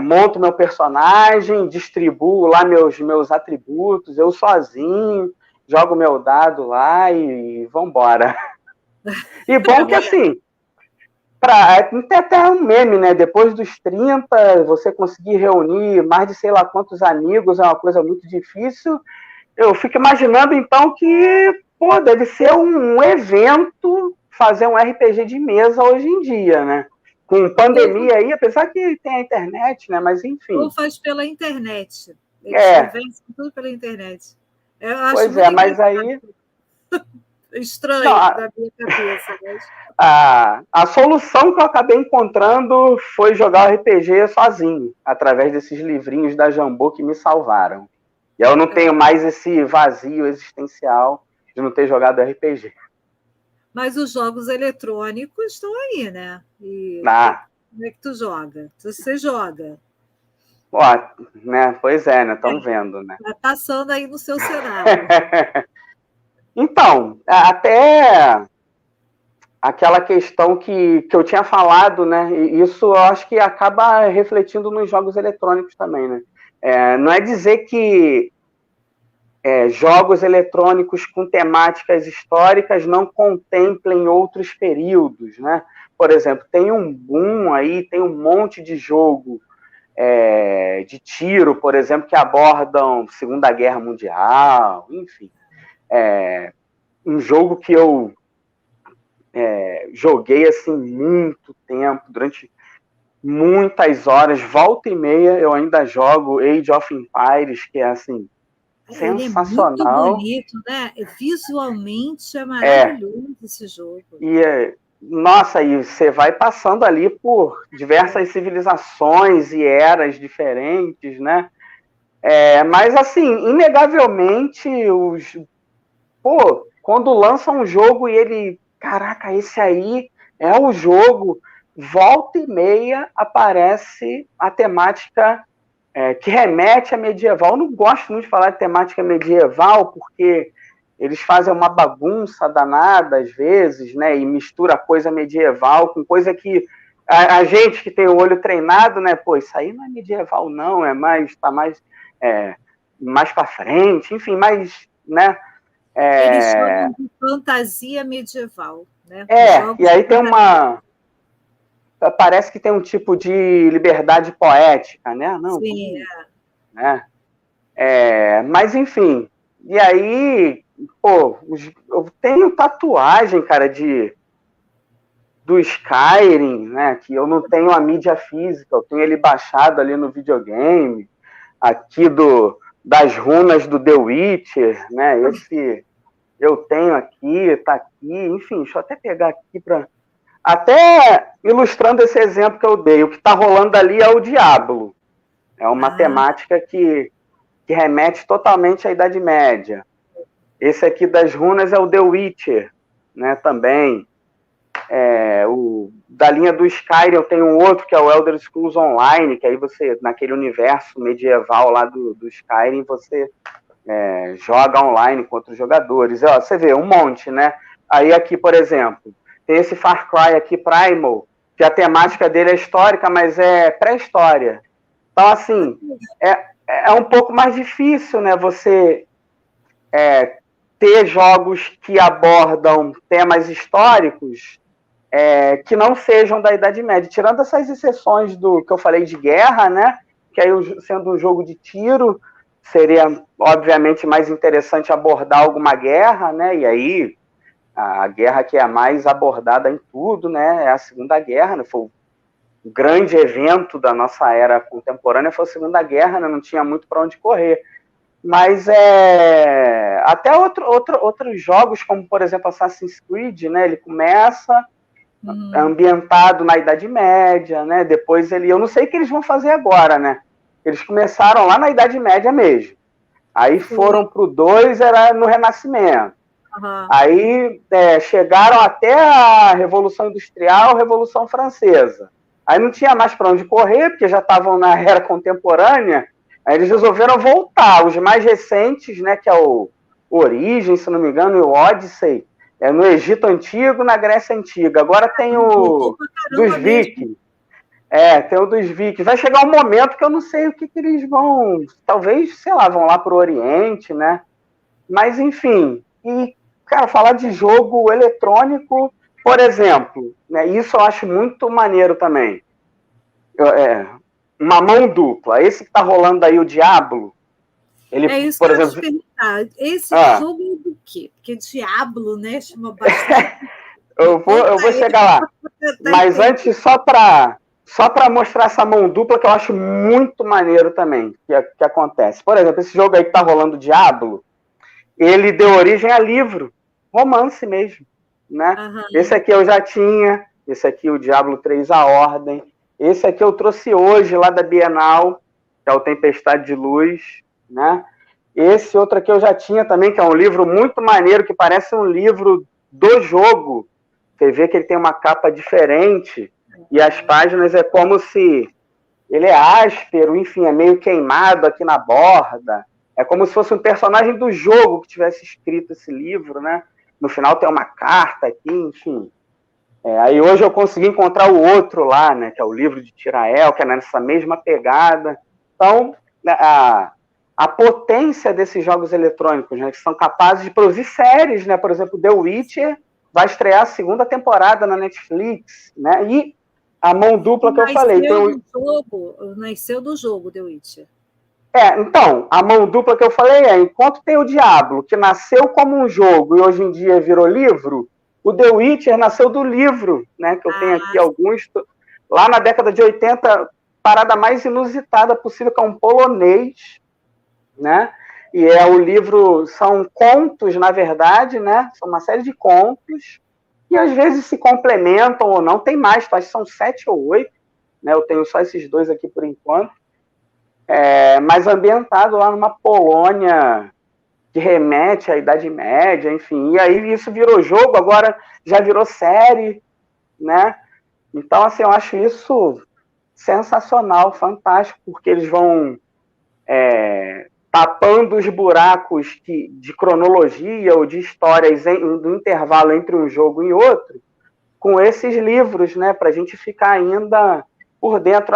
monto meu personagem, distribuo lá meus atributos, eu sozinho, jogo meu dado lá e vambora. E bom que assim, tem até um meme, né? Depois dos 30, você conseguir reunir mais de sei lá quantos amigos é uma coisa muito difícil. Eu fico imaginando então que, pô, deve ser um evento fazer um RPG de mesa hoje em dia, né? Com pandemia aí, apesar que tem a internet, né? Mas enfim. Ou faz pela internet. Eles conversam tudo pela internet. Eu acho pois mas aí... estranho Não, na minha cabeça. Mas... A solução que eu acabei encontrando foi jogar o RPG sozinho, através desses livrinhos da Jambô que me salvaram. E eu não tenho mais esse vazio existencial de não ter jogado RPG. Mas os jogos eletrônicos estão aí, né? E como é que tu joga? Você joga. Ó, né? Pois é, né? Estão vendo, né? Tá passando aí no seu cenário. Então, até aquela questão que eu tinha falado, né? E isso eu acho que acaba refletindo nos jogos eletrônicos também, né? Não é dizer que jogos eletrônicos com temáticas históricas não contemplem outros períodos, né? Por exemplo, tem um boom aí, tem um monte de jogo de tiro, por exemplo, que abordam Segunda Guerra Mundial, enfim. Um jogo que eu joguei assim muito tempo, durante muitas horas, volta e meia eu ainda jogo Age of Empires, que é assim, sensacional. Ele é muito bonito, né? Visualmente é maravilhoso esse jogo. Nossa, e você vai passando ali por diversas civilizações e eras diferentes, né? Mas, assim, inegavelmente, quando lança um jogo e ele... Caraca, esse aí é o jogo. Volta e meia aparece a temática que remete a medieval. Eu não gosto muito de falar de temática medieval, porque eles fazem uma bagunça danada, às vezes, né? E mistura coisa medieval com coisa que a gente que tem o olho treinado, né? Pô, isso aí não é medieval, não. Tá mais para frente, enfim, mais, né? Eles chamam de fantasia medieval, né? E aí tem parece que tem um tipo de liberdade poética, né? Não, sim, né? Mas, enfim, e aí, eu tenho tatuagem, cara, do Skyrim, né? Que eu não tenho a mídia física, eu tenho ele baixado ali no videogame, aqui das runas do The Witcher, né? Esse eu tenho aqui, tá aqui, enfim, deixa eu até pegar aqui para... Até ilustrando esse exemplo que eu dei, o que está rolando ali é o Diablo. É uma temática que remete totalmente à Idade Média. Esse aqui das runas é o The Witcher, né, também. Da linha do Skyrim eu tenho um outro que é o Elder Scrolls Online, que aí você, naquele universo medieval lá do Skyrim, você joga online com outros jogadores. Você vê, um monte, né? Aí aqui, por exemplo, tem esse Far Cry aqui, Primal, que a temática dele é histórica, mas é pré-história. Então, assim, é um pouco mais difícil, né? Você ter jogos que abordam temas históricos que não sejam da Idade Média. Tirando essas exceções do que eu falei de guerra, né? Que aí, sendo um jogo de tiro, seria, obviamente, mais interessante abordar alguma guerra, né? E aí, a guerra que é a mais abordada em tudo, né? É a Segunda Guerra, né? Foi o grande evento da nossa era contemporânea, foi a Segunda Guerra, né? Não tinha muito para onde correr. Mas até outros jogos, como, por exemplo, Assassin's Creed, né? Ele começa ambientado na Idade Média, né? Depois eu não sei o que eles vão fazer agora, né? Eles começaram lá na Idade Média mesmo. Aí foram pro 2, era no Renascimento. Aí chegaram até a Revolução Industrial, Revolução Francesa. Aí não tinha mais para onde correr, porque já estavam na era contemporânea. Aí eles resolveram voltar. Os mais recentes, né, que é o Origem, se não me engano, e o Odyssey, no Egito Antigo, na Grécia Antiga. Agora tem o dos Vikings. Tem o dos Vikings. Vai chegar um momento que eu não sei o que eles vão... Talvez, sei lá, vão lá para o Oriente, né? Mas, enfim. E, cara, falar de jogo eletrônico, por exemplo, né, isso eu acho muito maneiro também. Uma mão dupla. Esse que tá rolando aí, o Diablo. Ele, isso por que eu exemplo, te perguntar. Esse jogo é do quê? Porque Diablo, né, chama bastante. eu vou chegar lá. Mas antes, só para mostrar essa mão dupla, que eu acho muito maneiro também, que acontece. Por exemplo, esse jogo aí que tá rolando, Diablo, ele deu origem a livro. romance mesmo, né? Esse aqui eu já tinha, esse aqui o Diablo 3 A Ordem, esse aqui eu trouxe hoje lá da Bienal, que é o Tempestade de Luz, né? Esse outro aqui eu já tinha também, que é um livro muito maneiro, que parece um livro do jogo. Você vê que ele tem uma capa diferente, e as páginas é como se ele é áspero, enfim, é meio queimado aqui na borda. É como se fosse um personagem do jogo que tivesse escrito esse livro, né? No final tem uma carta aqui, enfim. Aí hoje eu consegui encontrar o outro lá, né? Que é o livro de Tirael, que é nessa mesma pegada. Então, a potência desses jogos eletrônicos, né? Que são capazes de produzir séries, né? Por exemplo, The Witcher vai estrear a 2ª temporada na Netflix, né? E a mão dupla que eu falei. Nasceu do jogo, The Witcher. Então, a mão dupla que eu falei enquanto tem o Diablo, que nasceu como um jogo e hoje em dia virou livro, o The Witcher nasceu do livro, né? Que eu tenho aqui alguns. Lá na década de 80, parada mais inusitada possível, que é um polonês, né? E o livro, são contos, na verdade, né? São uma série de contos, que às vezes se complementam ou não. Tem mais, acho que são 7 ou 8, né? Eu tenho só esses 2 aqui por enquanto. Mas ambientado lá numa Polônia que remete à Idade Média, enfim. E aí isso virou jogo, agora já virou série, né? Então, assim, eu acho isso sensacional, fantástico, porque eles vão tapando os buracos de cronologia ou de histórias do intervalo entre um jogo e outro, com esses livros, né? Para a gente ficar ainda por dentro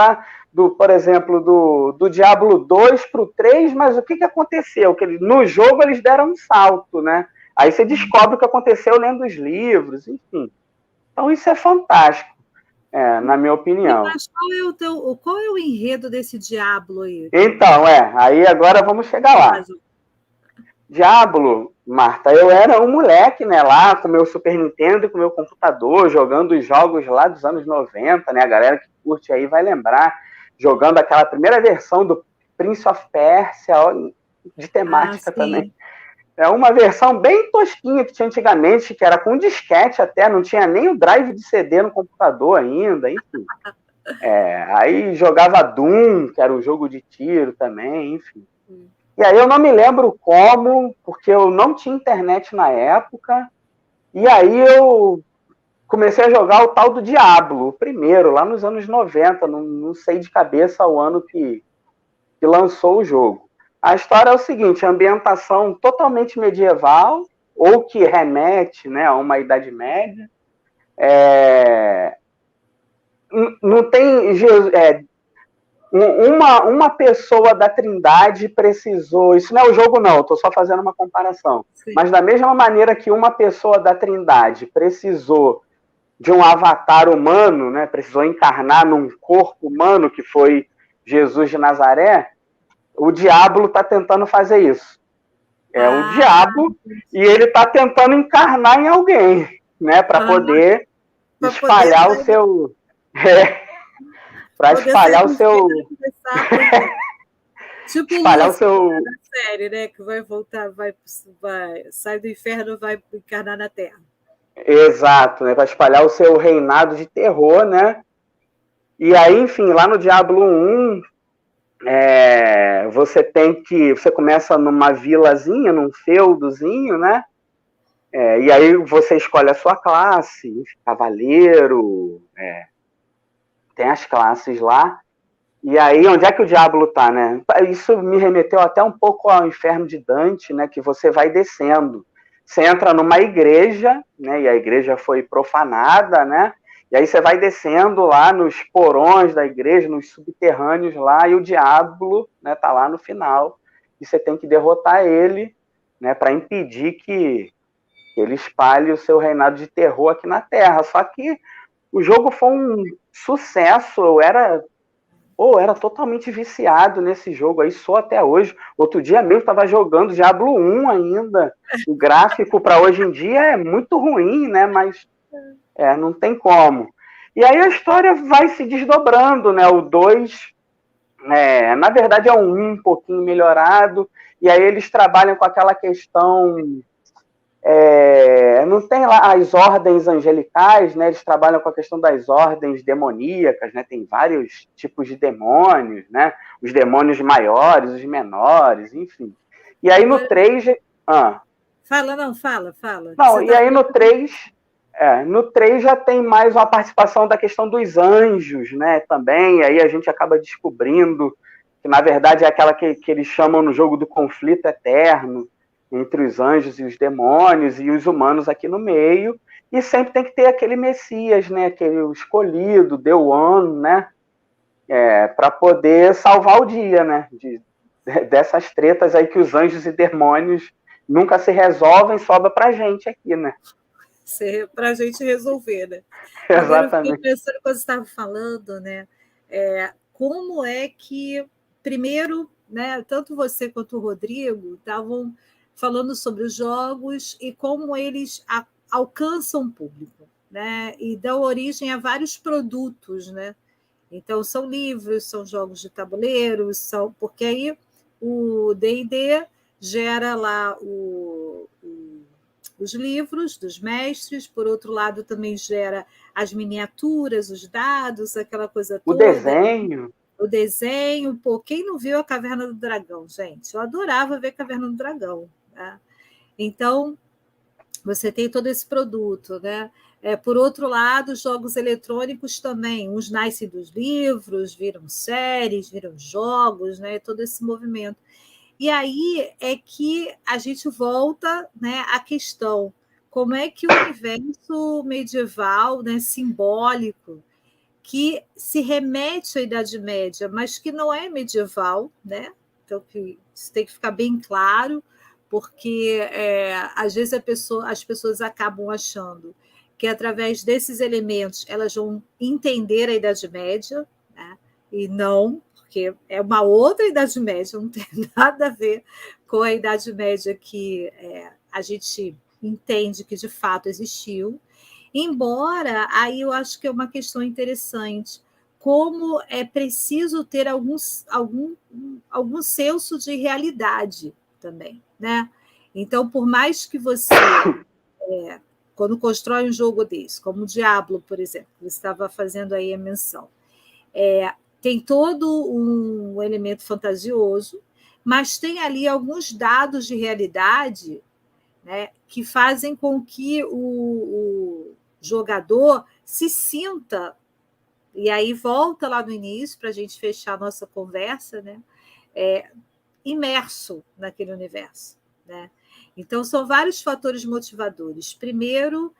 por exemplo, do Diablo 2 para o 3, mas o que aconteceu? No jogo eles deram um salto, né? Aí você descobre o que aconteceu lendo os livros, enfim. Então isso é fantástico, na minha opinião. Mas qual é o enredo desse Diablo aí? Então, aí agora vamos chegar lá. Diablo, Marta, eu era um moleque, né, lá com meu Super Nintendo e com meu computador, jogando os jogos lá dos anos 90, né, a galera que curte aí vai lembrar, jogando aquela primeira versão do Prince of Persia, de temática também. É uma versão bem tosquinha que tinha antigamente, que era com disquete até, não tinha nem o drive de CD no computador ainda, enfim. Aí jogava Doom, que era um jogo de tiro também, enfim. E aí eu não me lembro como, porque eu não tinha internet na época, e aí eu comecei a jogar o tal do Diablo, o primeiro, lá nos anos 90, não sei de cabeça o ano que lançou o jogo. A história é o seguinte, a ambientação totalmente medieval, ou que remete, né, a uma Idade Média. Não tem... Uma pessoa da Trindade precisou... Isso não é o jogo, não, estou só fazendo uma comparação. Sim. Mas da mesma maneira que uma pessoa da Trindade precisou de um avatar humano, né, precisou encarnar num corpo humano, que foi Jesus de Nazaré, o Diablo está tentando fazer isso. Um diabo, e ele está tentando encarnar em alguém, né, para poder espalhar o seu... para espalhar o seu... Tipo espalhar o seu... da série, né, que vai voltar, vai sai do inferno, vai encarnar na Terra. Exato, né, para espalhar o seu reinado de terror, né? E aí, enfim, lá no Diablo 1, você começa numa vilazinha, num feudozinho, né? E aí você escolhe a sua classe, cavaleiro, tem as classes lá. E aí, onde é que o Diablo tá, né? Isso me remeteu até um pouco ao Inferno de Dante, né? Que você vai descendo. Você entra numa igreja, né? E a igreja foi profanada, né? E aí você vai descendo lá nos porões da igreja, nos subterrâneos lá, e o Diablo, né, tá lá no final. E você tem que derrotar ele, né? Para impedir que ele espalhe o seu reinado de terror aqui na Terra. Só que o jogo foi um sucesso, eu era totalmente viciado nesse jogo aí, só até hoje. Outro dia mesmo estava jogando Diablo 1 ainda. O gráfico para hoje em dia é muito ruim, né? Mas não tem como. E aí a história vai se desdobrando, né? O 2, na verdade, é um pouquinho melhorado. E aí eles trabalham com aquela questão Não tem lá as ordens angelicais, né? Eles trabalham com a questão das ordens demoníacas, né? Tem vários tipos de demônios, né? Os demônios maiores, os menores, enfim. E aí no 3... Fala. Não, e aí no 3 já tem mais uma participação da questão dos anjos, né? Também, aí a gente acaba descobrindo que, na verdade, é aquela que eles chamam no jogo do conflito eterno entre os anjos e os demônios e os humanos aqui no meio. E sempre tem que ter aquele Messias, né? Aquele escolhido, The One, né? Para poder salvar o dia, né? Dessas tretas aí que os anjos e demônios nunca se resolvem, sobra pra gente aqui, né? Para a gente resolver, né? Agora, eu fiquei Exatamente. pensando quando você estava falando, né? Como é que, primeiro, né, tanto você quanto o Rodrigo estavam falando sobre os jogos e como eles alcançam o público, né? E dão origem a vários produtos, né? Então, são livros, são jogos de tabuleiro, porque aí o D&D gera lá os livros dos mestres, por outro lado, também gera as miniaturas, os dados, aquela coisa O toda. desenho. O desenho. Pô, quem não viu a Caverna do Dragão, gente? Eu adorava ver Caverna do Dragão. Né? Então, você tem todo esse produto, né? Por outro lado, jogos eletrônicos também. Uns nascem dos livros, viram séries, viram jogos, né? Todo esse movimento. E aí é que a gente volta, né, à questão: como é que o universo medieval, né, simbólico, que se remete à Idade Média, mas que não é medieval, né? Então, isso tem que ficar bem claro, porque às vezes as pessoas acabam achando que através desses elementos elas vão entender a Idade Média, né? E não, porque é uma outra Idade Média, não tem nada a ver com a Idade Média que a gente entende que de fato existiu. Embora, aí eu acho que é uma questão interessante, como é preciso ter algum senso de realidade também, né? Então, por mais que você, quando constrói um jogo desse, como o Diablo, por exemplo, que você estava fazendo aí a menção, tem todo um elemento fantasioso, mas tem ali alguns dados de realidade, né, que fazem com que o jogador se sinta, e aí volta lá no início para a gente fechar a nossa conversa, né, imerso naquele universo. Né? Então, são vários fatores motivadores. Primeiro,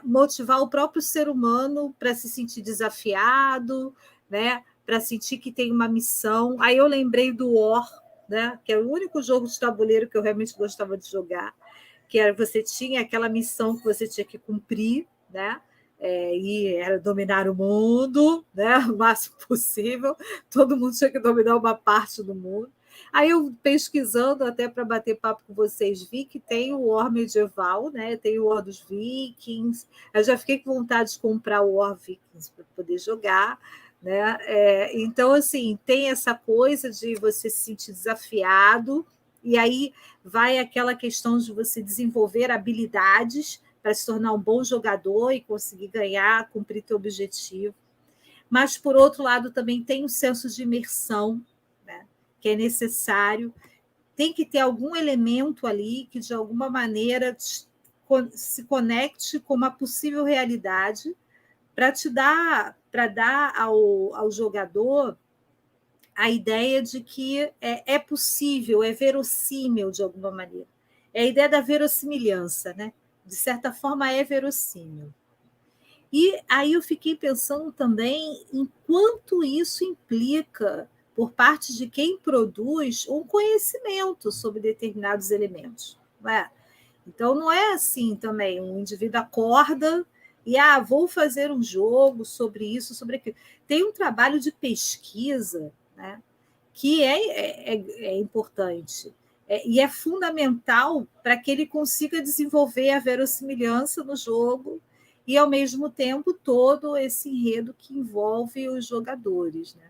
motivar o próprio ser humano para se sentir desafiado, né? Para sentir que tem uma missão. Aí eu lembrei do War, né? Que é o único jogo de tabuleiro que eu realmente gostava de jogar, que era você tinha aquela missão que você tinha que cumprir, né? E era dominar o mundo, né? O máximo possível. Todo mundo tinha que dominar uma parte do mundo. Aí eu, pesquisando até para bater papo com vocês, vi que tem o War medieval, né? Tem o War dos Vikings. Eu já fiquei com vontade de comprar o War Vikings para poder jogar. Né? Então, assim, tem essa coisa de você se sentir desafiado, e aí vai aquela questão de você desenvolver habilidades para se tornar um bom jogador e conseguir ganhar, cumprir teu objetivo. Mas, por outro lado, também tem um senso de imersão, né, que é necessário. Tem que ter algum elemento ali que, de alguma maneira, se conecte com uma possível realidade para dar ao jogador a ideia de que é possível, é verossímil de alguma maneira. É a ideia da verossimilhança, né? De certa forma, é verossímil. E aí eu fiquei pensando também em quanto isso implica, por parte de quem produz, um conhecimento sobre determinados elementos. Não é? Então, não é assim também, um indivíduo acorda e vou fazer um jogo sobre isso, sobre aquilo. Tem um trabalho de pesquisa, né, que é importante e é fundamental para que ele consiga desenvolver a verossimilhança no jogo e, ao mesmo tempo, todo esse enredo que envolve os jogadores. Né?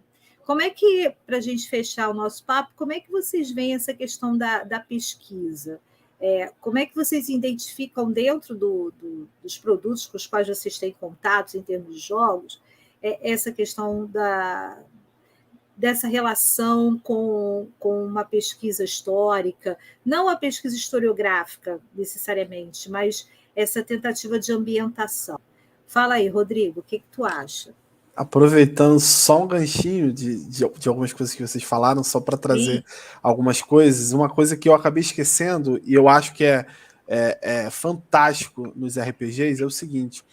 Como é que, para a gente fechar o nosso papo, como é que vocês veem essa questão da pesquisa? Como é que vocês identificam dentro dos produtos com os quais vocês têm contatos em termos de jogos, essa questão dessa relação com uma pesquisa histórica, não a pesquisa historiográfica necessariamente, mas essa tentativa de ambientação? Fala aí, Rodrigo, o que tu acha? Aproveitando só um ganchinho de algumas coisas que vocês falaram, só para trazer algumas coisas. Uma coisa que eu acabei esquecendo, e eu acho que é fantástico nos RPGs, é o seguinte: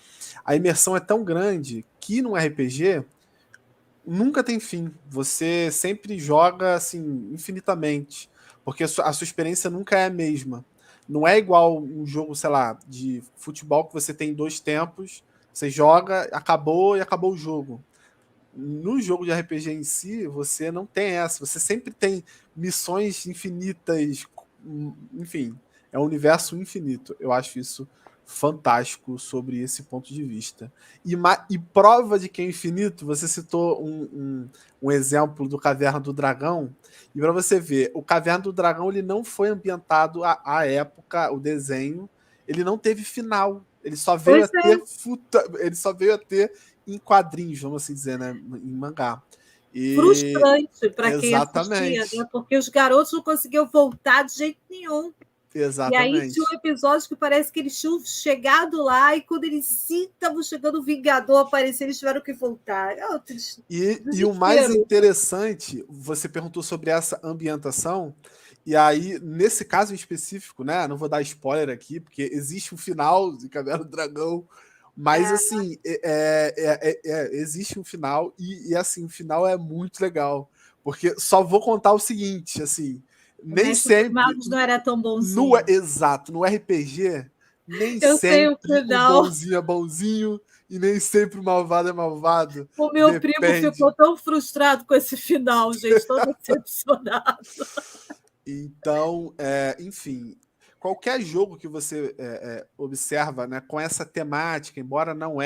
a imersão é tão grande que num RPG nunca tem fim. Você sempre joga assim, infinitamente, porque a sua experiência nunca é a mesma. Não é igual um jogo, sei lá, de futebol que você tem 2 tempos, você joga, acabou e acabou o jogo. No jogo de RPG em si, você não tem essa. Você sempre tem missões infinitas, enfim, é um universo infinito. Eu acho isso fantástico sobre esse ponto de vista. E prova de que é infinito, você citou um exemplo do Caverna do Dragão, e para você ver, o Caverna do Dragão ele não foi ambientado à época, o desenho, ele não teve final. Ele só veio ele só veio a ter em quadrinhos, vamos assim dizer, né, em mangá. Frustrante para quem assistia, né? Porque os garotos não conseguiam voltar de jeito nenhum. Exatamente. E aí tinha um episódio que parece que eles tinham chegado lá e quando eles estavam chegando, o Vingador apareceu, eles tiveram que voltar. E o mais interessante, você perguntou sobre essa ambientação, e aí, nesse caso em específico, né? Não vou dar spoiler aqui, porque existe um final de Caverna do Dragão, mas assim, existe um final, e assim, o final é muito legal. Porque só vou contar o seguinte, assim. Nem sempre. Magos não era tão bonzinho. Exato, no RPG, nem sempre o bonzinho é bonzinho e nem sempre o malvado é malvado. O meu primo ficou tão frustrado com esse final, gente, tão decepcionado. Então, enfim, qualquer jogo que você observa, né, com essa temática, embora não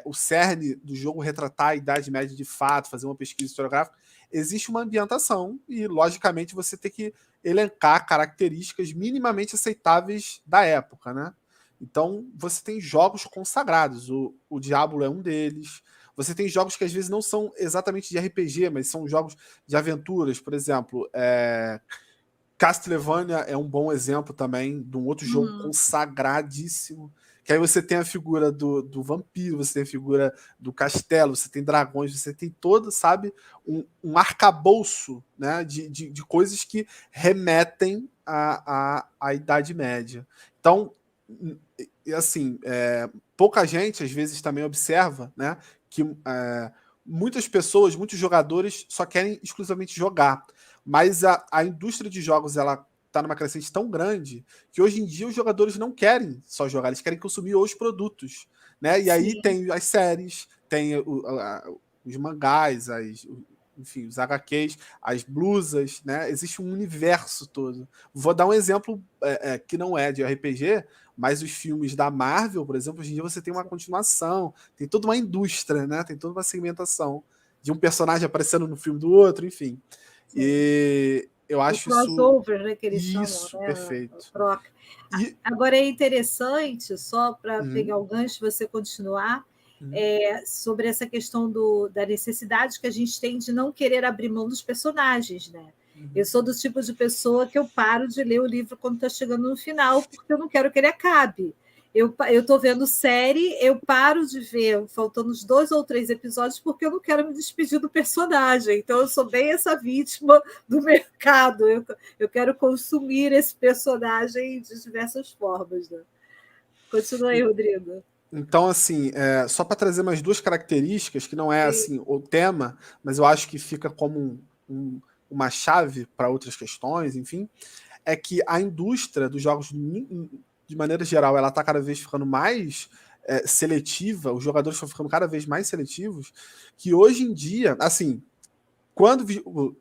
o cerne do jogo retratar a Idade Média de fato, fazer uma pesquisa historiográfica, existe uma ambientação e, logicamente, você tem que elencar características minimamente aceitáveis da época, né? Então, você tem jogos consagrados. O Diablo é um deles. Você tem jogos que, às vezes, não são exatamente de RPG, mas são jogos de aventuras. Por exemplo, Castlevania é um bom exemplo também de um outro jogo consagradíssimo. Que aí você tem a figura do vampiro, você tem a figura do castelo, você tem dragões, você tem todo, sabe, um arcabouço, né, de coisas que remetem à Idade Média. Então, assim, pouca gente, às vezes, também observa, né, que muitas pessoas, muitos jogadores só querem exclusivamente jogar. Mas a indústria de jogos, ela está numa crescente tão grande que hoje em dia os jogadores não querem só jogar, eles querem consumir os produtos, né? E aí tem as séries, tem os mangás, enfim, os HQs, as blusas, né? Existe um universo todo. Vou dar um exemplo que não é de RPG, mas os filmes da Marvel, por exemplo, hoje em dia você tem uma continuação, tem toda uma indústria, né? Tem toda uma segmentação de um personagem aparecendo no filme do outro, enfim. Sim. E eu acho crossover, né, que eles isso, chamam, né? Perfeito. Agora é interessante, só para pegar o gancho e você continuar, sobre essa questão da necessidade que a gente tem de não querer abrir mão dos personagens, né? Eu sou do tipo de pessoa que eu paro de ler o livro quando está chegando no final, porque eu não quero que ele acabe. Eu estou vendo série, eu paro de ver, faltando uns 2 ou 3 episódios, porque eu não quero me despedir do personagem. Então, eu sou bem essa vítima do mercado. Eu quero consumir esse personagem de diversas formas. Né? Continua aí, Rodrigo. Então, assim, só para trazer mais 2 características, que não é assim o tema, mas eu acho que fica como uma chave para outras questões, enfim, é que a indústria dos jogos, de maneira geral, ela está cada vez ficando mais seletiva, os jogadores estão ficando cada vez mais seletivos, que hoje em dia, assim, quando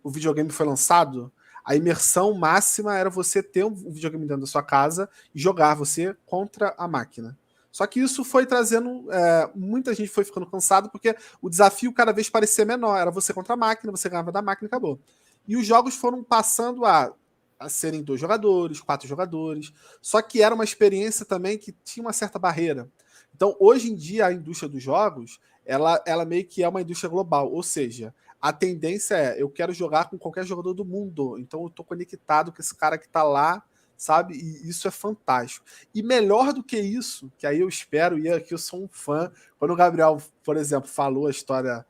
o videogame foi lançado, a imersão máxima era você ter um videogame dentro da sua casa e jogar você contra a máquina. Só que isso foi trazendo... muita gente foi ficando cansado porque o desafio cada vez parecia menor. Era você contra a máquina, você ganhava da máquina e acabou. E os jogos foram passando a a serem 2 jogadores, 4 jogadores. Só que era uma experiência também que tinha uma certa barreira. Então, hoje em dia, a indústria dos jogos, ela meio que é uma indústria global. Ou seja, a tendência é, eu quero jogar com qualquer jogador do mundo. Então, eu tô conectado com esse cara que tá lá, sabe? E isso é fantástico. E melhor do que isso, que aí eu espero, e aqui eu sou um fã, quando o Gabriel, por exemplo, falou a história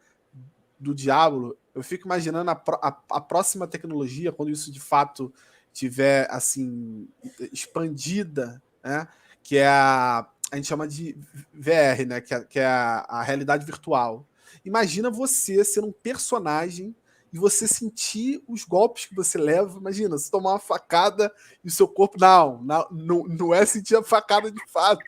do Diablo, eu fico imaginando a próxima tecnologia, quando isso de fato tiver assim expandida, né? Que é a gente chama de VR, né? Que é a realidade virtual. Imagina você ser um personagem e você sentir os golpes que você leva. Imagina, você tomar uma facada e o seu corpo. Não é sentir a facada de fato.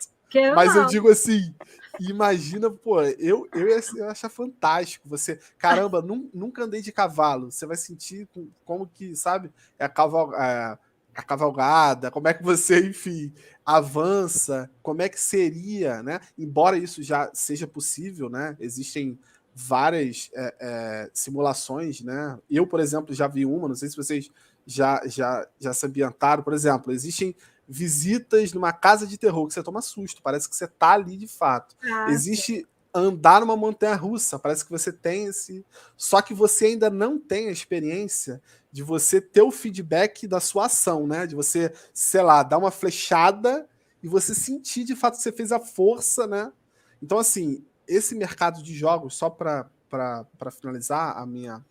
Mas eu digo assim, imagina, pô, eu ia achar fantástico. Você, caramba, nunca andei de cavalo. Você vai sentir como que, sabe, é a cavalgada, como é que você, enfim, avança, como é que seria, né? Embora isso já seja possível, né? Existem várias simulações, né? Eu, por exemplo, já vi uma, não sei se vocês já se ambientaram, por exemplo, existem visitas numa casa de terror que você toma susto, parece que você tá ali de fato. Existe andar numa montanha-russa, parece que você tem esse... Só que você ainda não tem a experiência de você ter o feedback da sua ação, né? De você, sei lá, dar uma flechada e você sentir de fato que você fez a força, né? Então, assim, esse mercado de jogos, só para finalizar a minha...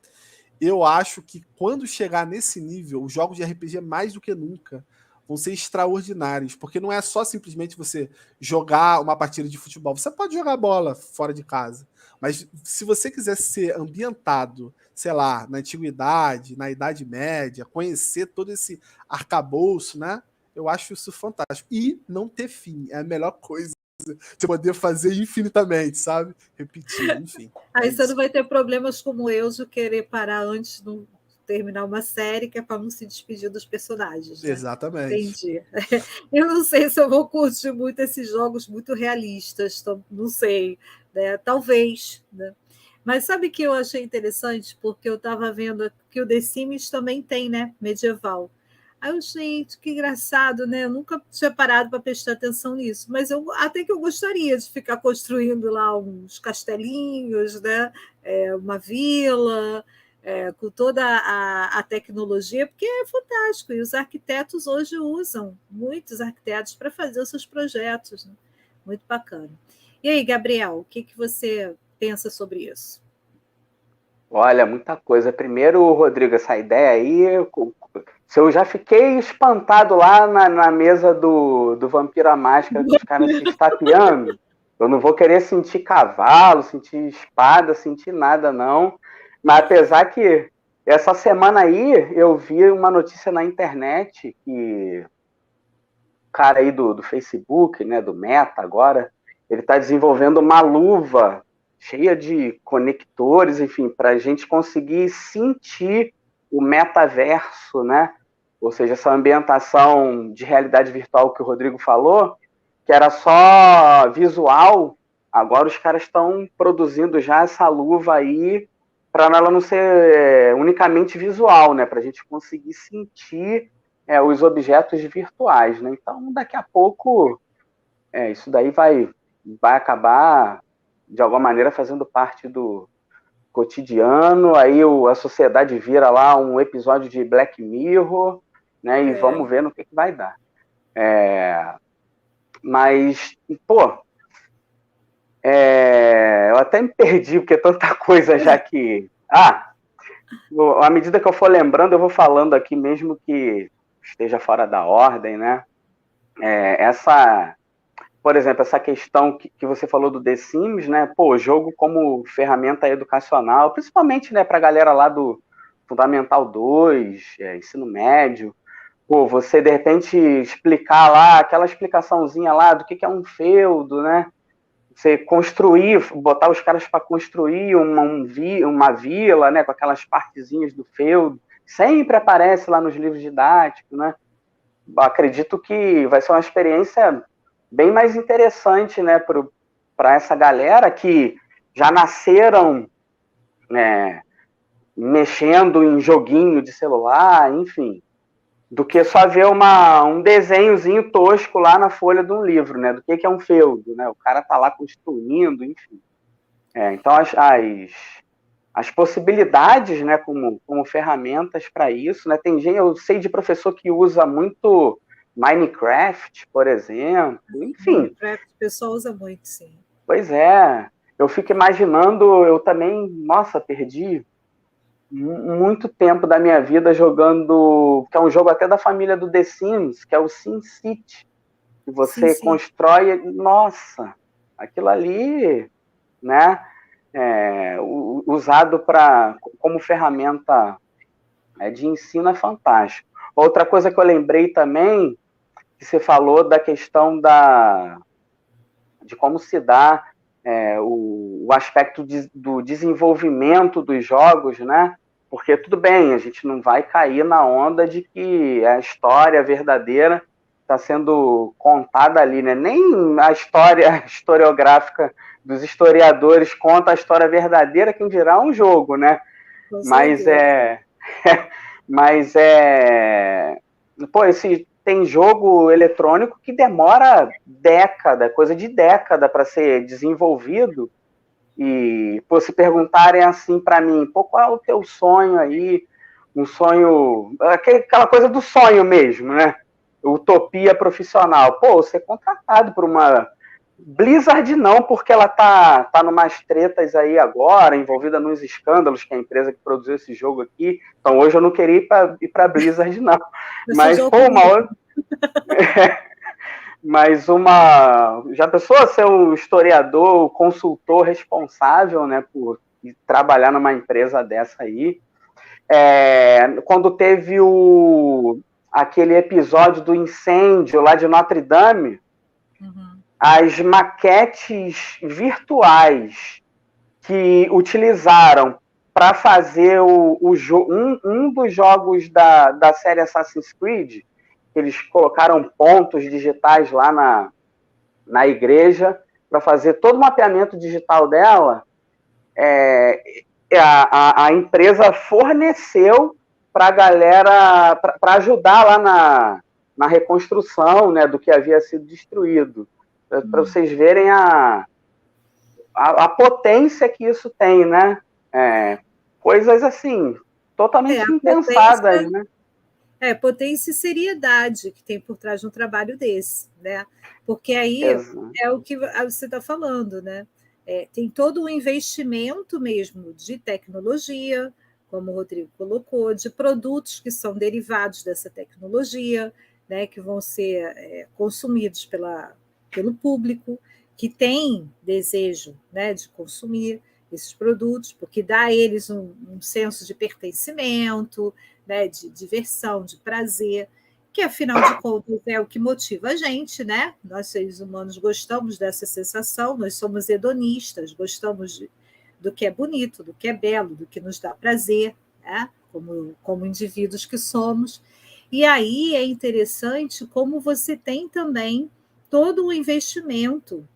Eu acho que quando chegar nesse nível, os jogos de RPG, mais do que nunca, vão ser extraordinários, porque não é só simplesmente você jogar uma partida de futebol. Você pode jogar bola fora de casa, mas se você quiser ser ambientado, sei lá, na antiguidade, na Idade Média, conhecer todo esse arcabouço, né? Eu acho isso fantástico. E não ter fim, é a melhor coisa. Você poder fazer infinitamente, sabe? Repetir, enfim. Aí você não vai ter problemas como eu de querer parar antes de terminar uma série, que é para não se despedir dos personagens. Né? Exatamente. Entendi. Eu não sei se eu vou curtir muito esses jogos muito realistas, não sei. Né? Talvez. Né? Mas sabe que eu achei interessante? Porque eu estava vendo que o The Sims também tem, né? Medieval. Aí eu, gente, que engraçado, né? Eu nunca tinha parado para prestar atenção nisso, mas até que eu gostaria de ficar construindo lá uns castelinhos, né? Uma vila, com toda a tecnologia, porque é fantástico. E os arquitetos hoje usam, muitos arquitetos, para fazer os seus projetos. Né? Muito bacana. E aí, Gabriel, o que você pensa sobre isso? Olha, muita coisa. Primeiro, Rodrigo, essa ideia aí, eu já fiquei espantado lá na mesa do Vampiro à Máscara, com os caras se estapeando. Eu não vou querer sentir cavalo, sentir espada, sentir nada, não. Mas apesar que essa semana aí eu vi uma notícia na internet que o cara aí do Facebook, né, do Meta agora, ele está desenvolvendo uma luva cheia de conectores, enfim, para a gente conseguir sentir o metaverso, né? Ou seja, essa ambientação de realidade virtual que o Rodrigo falou, que era só visual, agora os caras estão produzindo já essa luva aí para ela não ser unicamente visual, né? Para a gente conseguir sentir os objetos virtuais, né? Então, daqui a pouco, isso daí vai acabar de alguma maneira fazendo parte do cotidiano, aí a sociedade vira lá um episódio de Black Mirror, né, e vamos ver no que vai dar. Mas, pô, eu até me perdi, porque é tanta coisa já que... à medida que eu for lembrando, eu vou falando aqui, mesmo que esteja fora da ordem, né, por exemplo, essa questão que você falou do The Sims, né? Pô, jogo como ferramenta educacional, principalmente, né, para a galera lá do Fundamental 2, ensino médio. Pô, você, de repente, explicar lá, aquela explicaçãozinha lá do que é um feudo, né? Você construir, botar os caras para construir uma vila, né, com aquelas partezinhas do feudo. Sempre aparece lá nos livros didáticos, né? Acredito que vai ser uma experiência bem mais interessante, né, para essa galera que já nasceram mexendo em joguinho de celular, enfim. do que só ver um desenhozinho tosco lá na folha de um livro, né? Do que é um feudo, né? O cara tá lá construindo, enfim. Então, as possibilidades, né, como ferramentas para isso, né? Eu sei de professor que usa muito Minecraft, por exemplo, enfim. Minecraft, o pessoal usa muito, sim. Pois é. Eu fico imaginando, eu também, nossa, perdi muito tempo da minha vida jogando, que é um jogo até da família do The Sims, que é o SimCity, que você constrói, nossa, aquilo ali, né, usado como ferramenta de ensino é fantástico. Outra coisa que eu lembrei também, que você falou da questão de como se dá o aspecto do desenvolvimento dos jogos, né? Porque tudo bem, a gente não vai cair na onda de que a história verdadeira está sendo contada ali, né? Nem a história historiográfica dos historiadores conta a história verdadeira, quem dirá um jogo, né? Mas pô, tem jogo eletrônico que demora coisa de década para ser desenvolvido. E, pô, se perguntarem assim para mim, pô, qual é o teu sonho aí? Um sonho, aquela coisa do sonho mesmo, né? Utopia profissional. Pô, ser contratado por uma Blizzard não, porque ela tá numas tretas aí agora, envolvida nos escândalos, que é a empresa que produziu esse jogo aqui. Então hoje eu não queria ir para Blizzard, não. Mas, pô, já pensou ser o historiador, o consultor responsável, né, por trabalhar numa empresa dessa aí? Quando teve aquele episódio do incêndio lá de Notre Dame, as maquetes virtuais que utilizaram para fazer um dos jogos da série Assassin's Creed, eles colocaram pontos digitais lá na igreja para fazer todo o mapeamento digital dela, a empresa forneceu para a galera, para ajudar lá na reconstrução, né, do que havia sido destruído. Para vocês verem a potência que isso tem, né? Coisas assim, totalmente impensadas, né? Potência e seriedade que tem por trás de um trabalho desse, né? Porque aí é o que você está falando, né? Tem todo um investimento mesmo de tecnologia, como o Rodrigo colocou, de produtos que são derivados dessa tecnologia, né? Que vão ser consumidos pelo público, que tem desejo, né, de consumir esses produtos, porque dá a eles um senso de pertencimento, né, de diversão, de prazer, que afinal de contas é o que motiva a gente, né? Nós seres humanos gostamos dessa sensação, nós somos hedonistas, gostamos do que é bonito, do que é belo, do que nos dá prazer, né? Como indivíduos que somos. E aí é interessante como você tem também todo o investimento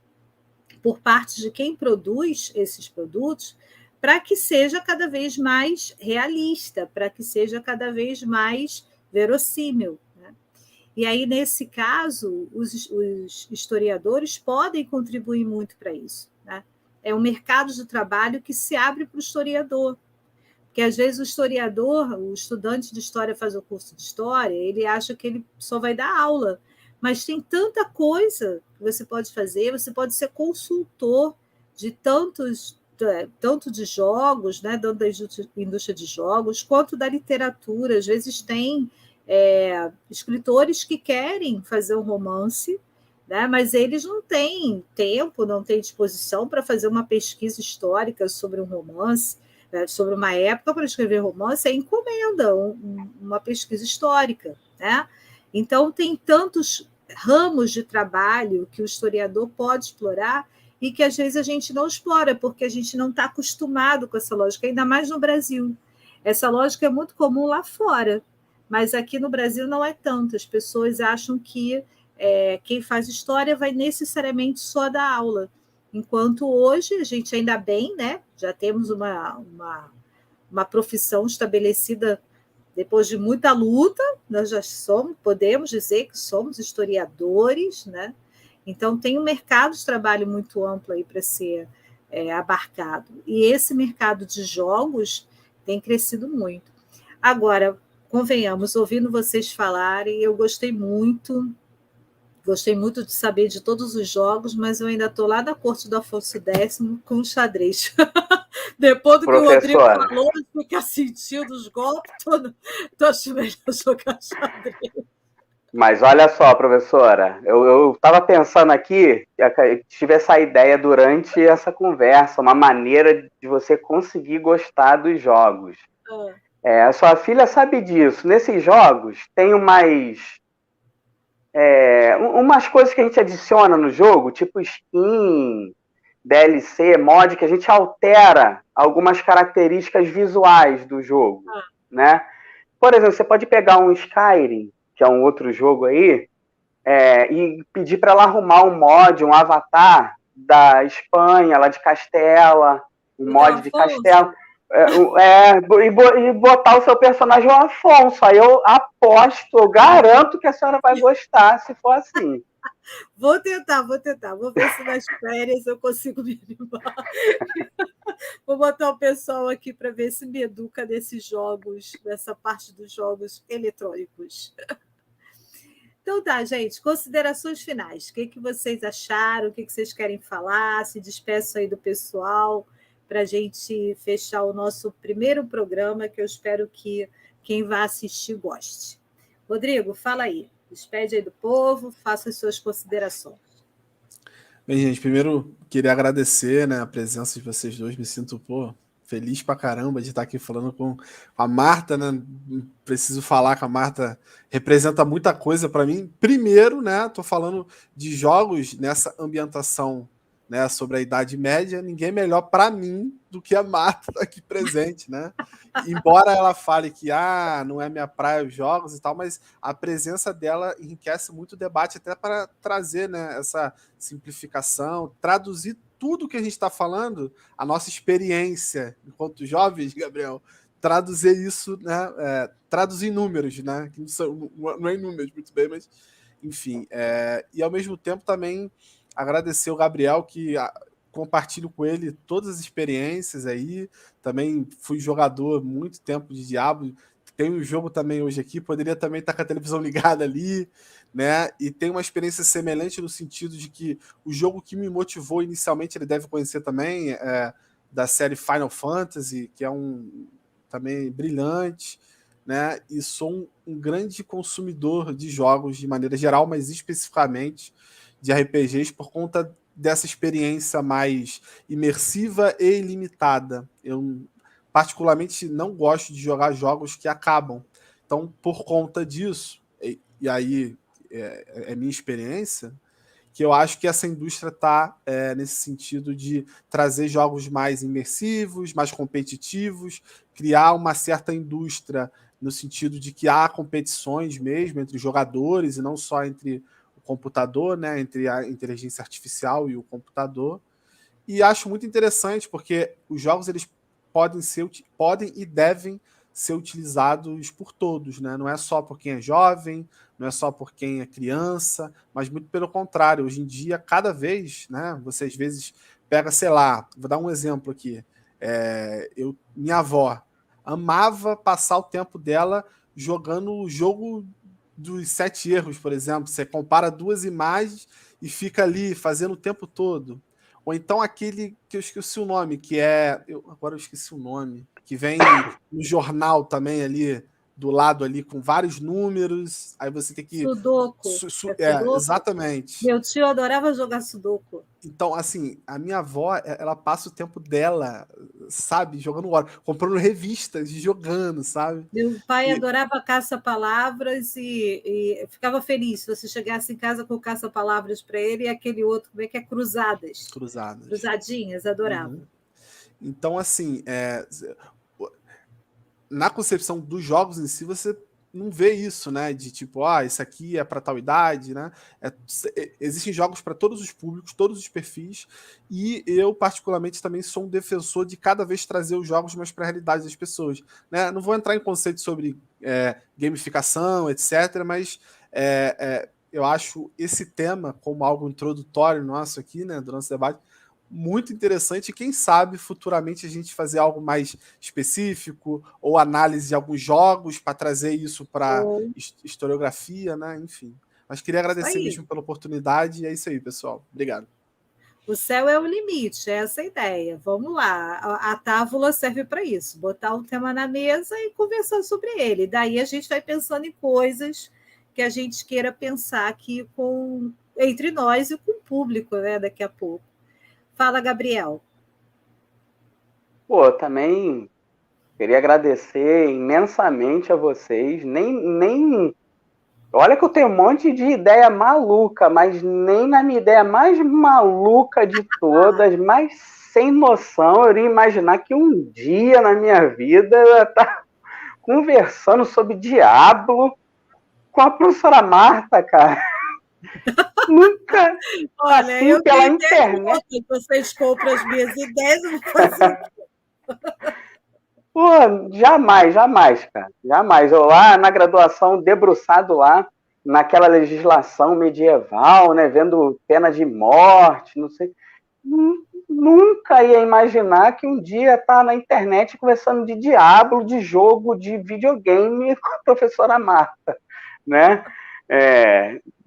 por parte de quem produz esses produtos para que seja cada vez mais realista, para que seja cada vez mais verossímil. Né? E aí, nesse caso, os historiadores podem contribuir muito para isso. Né? É um mercado de trabalho que se abre para o historiador, porque às vezes o historiador, o estudante de história faz o curso de história, ele acha que ele só vai dar aula, mas tem tanta coisa que você pode fazer, você pode ser consultor de tanto de jogos, né, tanto da indústria de jogos, quanto da literatura. Às vezes tem escritores que querem fazer um romance, né, mas eles não têm tempo, não têm disposição para fazer uma pesquisa histórica sobre um romance, sobre uma época. Para escrever romance, encomenda uma pesquisa histórica. Né? Então, tem tantos ramos de trabalho que o historiador pode explorar e que, às vezes, a gente não explora, porque a gente não está acostumado com essa lógica, ainda mais no Brasil. Essa lógica é muito comum lá fora, mas aqui no Brasil não é tanto. As pessoas acham que quem faz história vai necessariamente só dar aula, enquanto hoje a gente, ainda bem, né, já temos uma profissão estabelecida Depois de muita luta, nós já podemos dizer que somos historiadores, né? Então, tem um mercado de trabalho muito amplo aí para ser abarcado. E esse mercado de jogos tem crescido muito. Agora, convenhamos, ouvindo vocês falarem, eu gostei muito de saber de todos os jogos, mas eu ainda estou lá da corte do Afonso X com o xadrez. Depois do que o Rodrigo falou, ficar sentindo os golpes, estou achando melhor jogar xadrez. Mas olha só, professora, eu estava pensando aqui, tive essa ideia durante essa conversa, uma maneira de você conseguir gostar dos jogos. A sua filha sabe disso. Nesses jogos tem umas coisas que a gente adiciona no jogo, tipo skin, DLC, mod, que a gente altera algumas características visuais do jogo, né? Por exemplo, você pode pegar um Skyrim, que é um outro jogo aí, e pedir para ela arrumar um mod, um avatar da Espanha, lá de Castela, um mod de Castela, e botar o seu personagem o Afonso. Aí eu aposto, eu garanto que a senhora vai gostar se for assim. Vou tentar. Vou ver se nas férias eu consigo me animar. Vou botar o pessoal aqui para ver se me educa nesses jogos, nessa parte dos jogos eletrônicos. Então tá, gente, considerações finais. O que vocês acharam? O que vocês querem falar? Se despeçam aí do pessoal para a gente fechar o nosso primeiro programa, que eu espero que quem vai assistir goste. Rodrigo, fala aí. Despede aí do povo, faça as suas considerações. Bem, gente, primeiro queria agradecer, né, a presença de vocês dois. Me sinto, feliz pra caramba de estar aqui falando com a Marta, né? Preciso falar que a Marta representa muita coisa para mim. Primeiro, né, tô falando de jogos nessa ambientação, né, sobre a Idade Média. Ninguém melhor para mim do que a Marta aqui presente, né? Embora ela fale que não é minha praia os jogos e tal, mas a presença dela enriquece muito o debate, até para trazer, né, essa simplificação, traduzir tudo que a gente está falando, a nossa experiência enquanto jovens, Gabriel, traduzir isso, né, traduzir em números, né, que não é em números muito bem, mas enfim, e ao mesmo tempo também agradecer o Gabriel, que compartilho com ele todas as experiências aí. Também fui jogador muito tempo de Diablo. Tem um jogo também hoje aqui, poderia também estar com a televisão ligada ali, né? E tem uma experiência semelhante no sentido de que o jogo que me motivou inicialmente, ele deve conhecer também, da série Final Fantasy, que é também brilhante, né? E sou um grande consumidor de jogos de maneira geral, mas especificamente de RPGs por conta dessa experiência mais imersiva e ilimitada. Eu particularmente não gosto de jogar jogos que acabam. Então, por conta disso, e aí é minha experiência, que eu acho que essa indústria está nesse sentido de trazer jogos mais imersivos, mais competitivos, criar uma certa indústria no sentido de que há competições mesmo entre jogadores e não só entre computador, né, entre a inteligência artificial e o computador. E acho muito interessante porque os jogos eles podem e devem ser utilizados por todos, né? Não é só por quem é jovem, não é só por quem é criança, mas muito pelo contrário. Hoje em dia, cada vez, né? Você às vezes pega, sei lá, vou dar um exemplo aqui. Minha avó amava passar o tempo dela jogando o jogo dos 7 erros, por exemplo. Você compara 2 imagens e fica ali fazendo o tempo todo. Ou então aquele que eu esqueci o nome, agora eu esqueci o nome, que vem no jornal também ali, do lado ali, com vários números, aí você tem que... Sudoku. Sudoku? Exatamente. Meu tio adorava jogar Sudoku. Então, assim, a minha avó, ela passa o tempo dela, sabe, jogando comprando revistas e jogando, sabe? Meu pai adorava caça-palavras e ficava feliz se você chegasse em casa com caça-palavras para ele e aquele outro, como é que é? Cruzadas. Cruzadinhas, adorava. Uhum. Então, assim, na concepção dos jogos em si, você não vê isso, né? De tipo, isso aqui é para tal idade, né? Existem jogos para todos os públicos, todos os perfis, e eu, particularmente, também sou um defensor de cada vez trazer os jogos mais para a realidade das pessoas. Né? Não vou entrar em conceito sobre gamificação, etc., mas eu acho esse tema, como algo introdutório nosso aqui, né, do nosso debate, muito interessante, e quem sabe futuramente a gente fazer algo mais específico ou análise de alguns jogos para trazer isso para historiografia, né? Enfim. Mas queria agradecer mesmo pela oportunidade, e é isso aí, pessoal. Obrigado. O céu é o limite, é essa a ideia. Vamos lá, a tábua serve para isso, botar um tema na mesa e conversar sobre ele. Daí a gente vai pensando em coisas que a gente queira pensar aqui entre nós e com o público, né, daqui a pouco. Fala, Gabriel. Pô, também queria agradecer imensamente a vocês. Olha que eu tenho um monte de ideia maluca, mas nem na minha ideia mais maluca de todas, mais sem noção, eu iria imaginar que um dia na minha vida eu ia estar conversando sobre Diablo com a professora Marta, cara. Nunca. Olha, assim, eu pela internet. Vocês compram as minhas ideias, eu vou fazer. Pô, jamais, cara. Jamais. Eu lá na graduação, debruçado lá, naquela legislação medieval, né, vendo pena de morte, não sei. Nunca ia imaginar que um dia tá na internet conversando de Diablo, de jogo, de videogame com a professora Marta, né?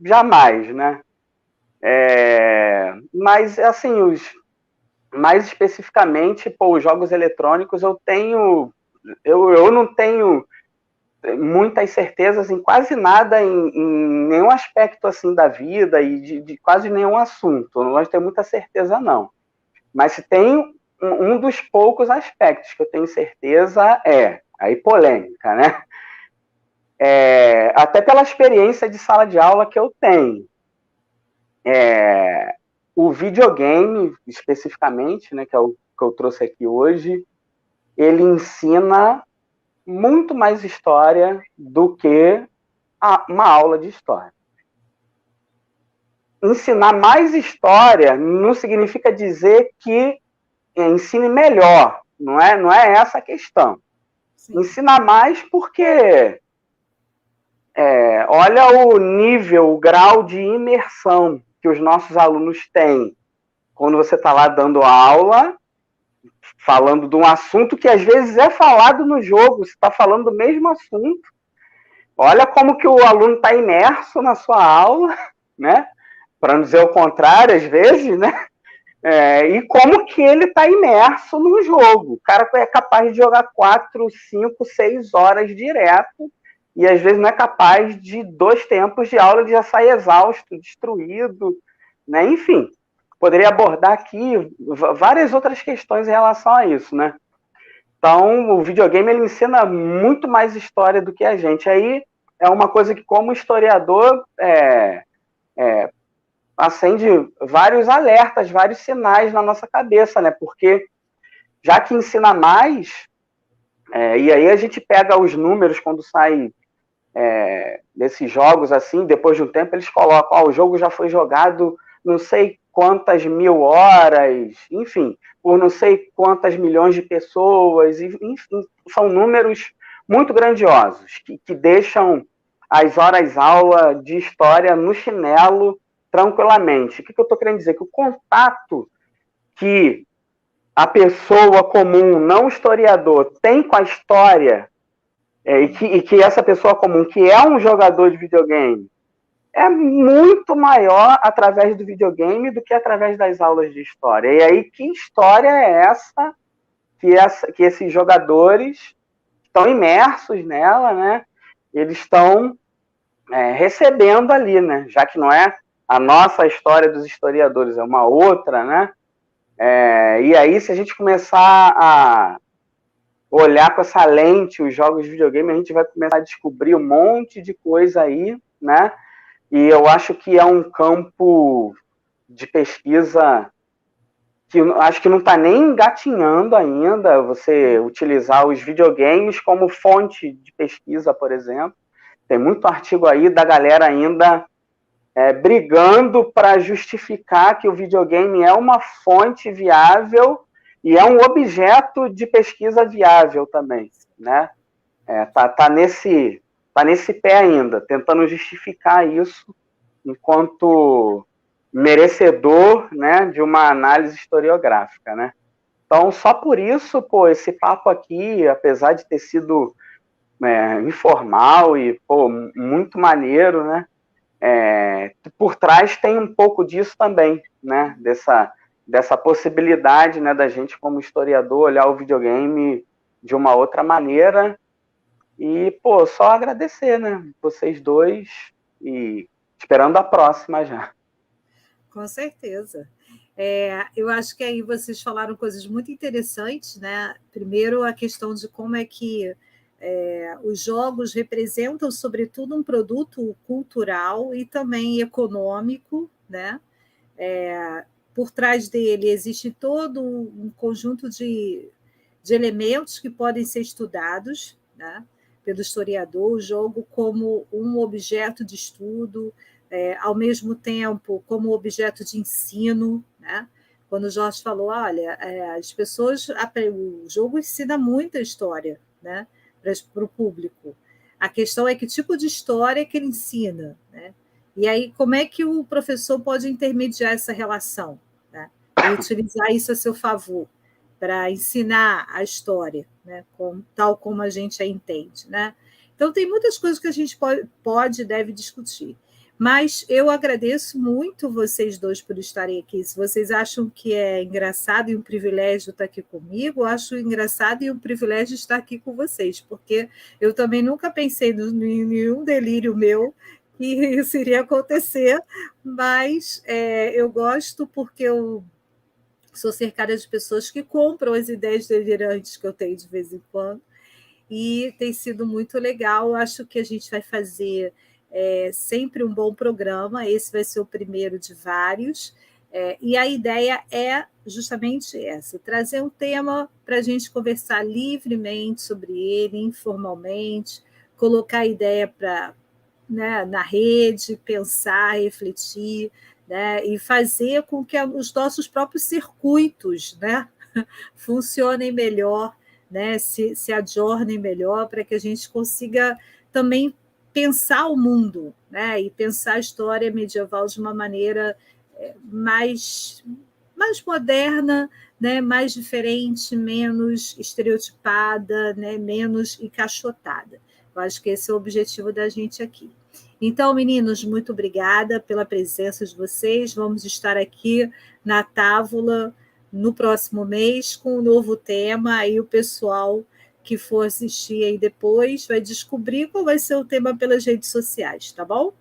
Jamais, né? Mas, assim, mais especificamente, os jogos eletrônicos, eu não tenho muitas certezas em quase nada, em nenhum aspecto assim da vida e de quase nenhum assunto. Não gosto de ter muita certeza, não. Mas se tem um dos poucos aspectos que eu tenho certeza aí polêmica, né? Até pela experiência de sala de aula que eu tenho. O videogame, especificamente, né, que é o que eu trouxe aqui hoje, ele ensina muito mais história do que uma aula de história. Ensinar mais história não significa dizer que ensine melhor, não é essa a questão. Sim. Ensina mais porque olha o nível, o grau de imersão que os nossos alunos têm quando você está lá dando aula, falando de um assunto que às vezes é falado no jogo, você está falando do mesmo assunto. Olha como que o aluno está imerso na sua aula, né? Para não dizer o contrário, às vezes, né? E como que ele está imerso no jogo. O cara é capaz de jogar 4, 5, 6 horas direto e às vezes não é capaz de 2 tempos de aula, ele já sai exausto, destruído, né? Enfim, poderia abordar aqui várias outras questões em relação a isso, né? Então, o videogame, ele ensina muito mais história do que a gente. Aí é uma coisa que, como historiador, acende vários alertas, vários sinais na nossa cabeça, né? Porque já que ensina mais, e aí a gente pega os números quando sai desses jogos, assim, depois de um tempo eles colocam, o jogo já foi jogado não sei quantas mil horas, enfim, por não sei quantas milhões de pessoas, enfim, são números muito grandiosos, que deixam as horas-aula de história no chinelo tranquilamente. O que eu estou querendo dizer? Que o contato que a pessoa comum, não historiador, tem com a história, e que essa pessoa comum, que é um jogador de videogame, é muito maior através do videogame do que através das aulas de história. E aí, que história é essa que esses jogadores estão imersos nela, né? Eles estão recebendo ali, né? Já que não é a nossa história dos historiadores, é uma outra, né? E aí, se a gente começar a olhar com essa lente os jogos de videogame, a gente vai começar a descobrir um monte de coisa aí, né? E eu acho que é um campo de pesquisa que acho que não está nem engatinhando ainda, você utilizar os videogames como fonte de pesquisa, por exemplo. Tem muito artigo aí da galera ainda brigando para justificar que o videogame é uma fonte viável e é um objeto de pesquisa viável também, né? Tá nesse pé ainda, tentando justificar isso enquanto merecedor, né, de uma análise historiográfica, né? Então, só por isso, pô, esse papo aqui, apesar de ter sido informal e, pô, muito maneiro, né? Por trás tem um pouco disso também, né? Dessa possibilidade, né, da gente, como historiador, olhar o videogame de uma outra maneira. E, pô, só agradecer, né? Vocês dois e esperando a próxima já. Com certeza. Eu acho que aí vocês falaram coisas muito interessantes, né? Primeiro, a questão de como é que os jogos representam, sobretudo, um produto cultural e também econômico, né? Por trás dele existe todo um conjunto de elementos que podem ser estudados, né, pelo historiador, o jogo como um objeto de estudo, ao mesmo tempo como objeto de ensino, né? Quando o Jorge falou, olha, as pessoas, o jogo ensina muita história, né, para o público. A questão é que tipo de história que ele ensina, né? E aí, como é que o professor pode intermediar essa relação, né? E utilizar isso a seu favor para ensinar a história, né? Tal como a gente a entende, né? Então, tem muitas coisas que a gente pode e deve discutir. Mas eu agradeço muito vocês dois por estarem aqui. Se vocês acham que é engraçado e um privilégio estar aqui comigo, eu acho engraçado e um privilégio estar aqui com vocês, porque eu também nunca pensei em nenhum delírio meu que isso iria acontecer, mas eu gosto porque eu sou cercada de pessoas que compram as ideias delirantes que eu tenho de vez em quando, e tem sido muito legal. Eu acho que a gente vai fazer sempre um bom programa, esse vai ser o primeiro de vários, e a ideia é justamente essa, trazer um tema para a gente conversar livremente sobre ele, informalmente, colocar a ideia né, na rede, pensar, refletir, né, e fazer com que os nossos próprios circuitos, né, funcionem melhor, né, se adornem melhor, para que a gente consiga também pensar o mundo, né, e pensar a história medieval de uma maneira mais moderna, né, mais diferente, menos estereotipada, né, menos encaixotada. Eu acho que esse é o objetivo da gente aqui. Então, meninos, muito obrigada pela presença de vocês. Vamos estar aqui na Távola no próximo mês com um novo tema. Aí o pessoal que for assistir aí depois vai descobrir qual vai ser o tema pelas redes sociais, tá bom?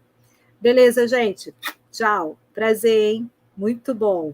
Beleza, gente? Tchau. Prazer, hein? Muito bom.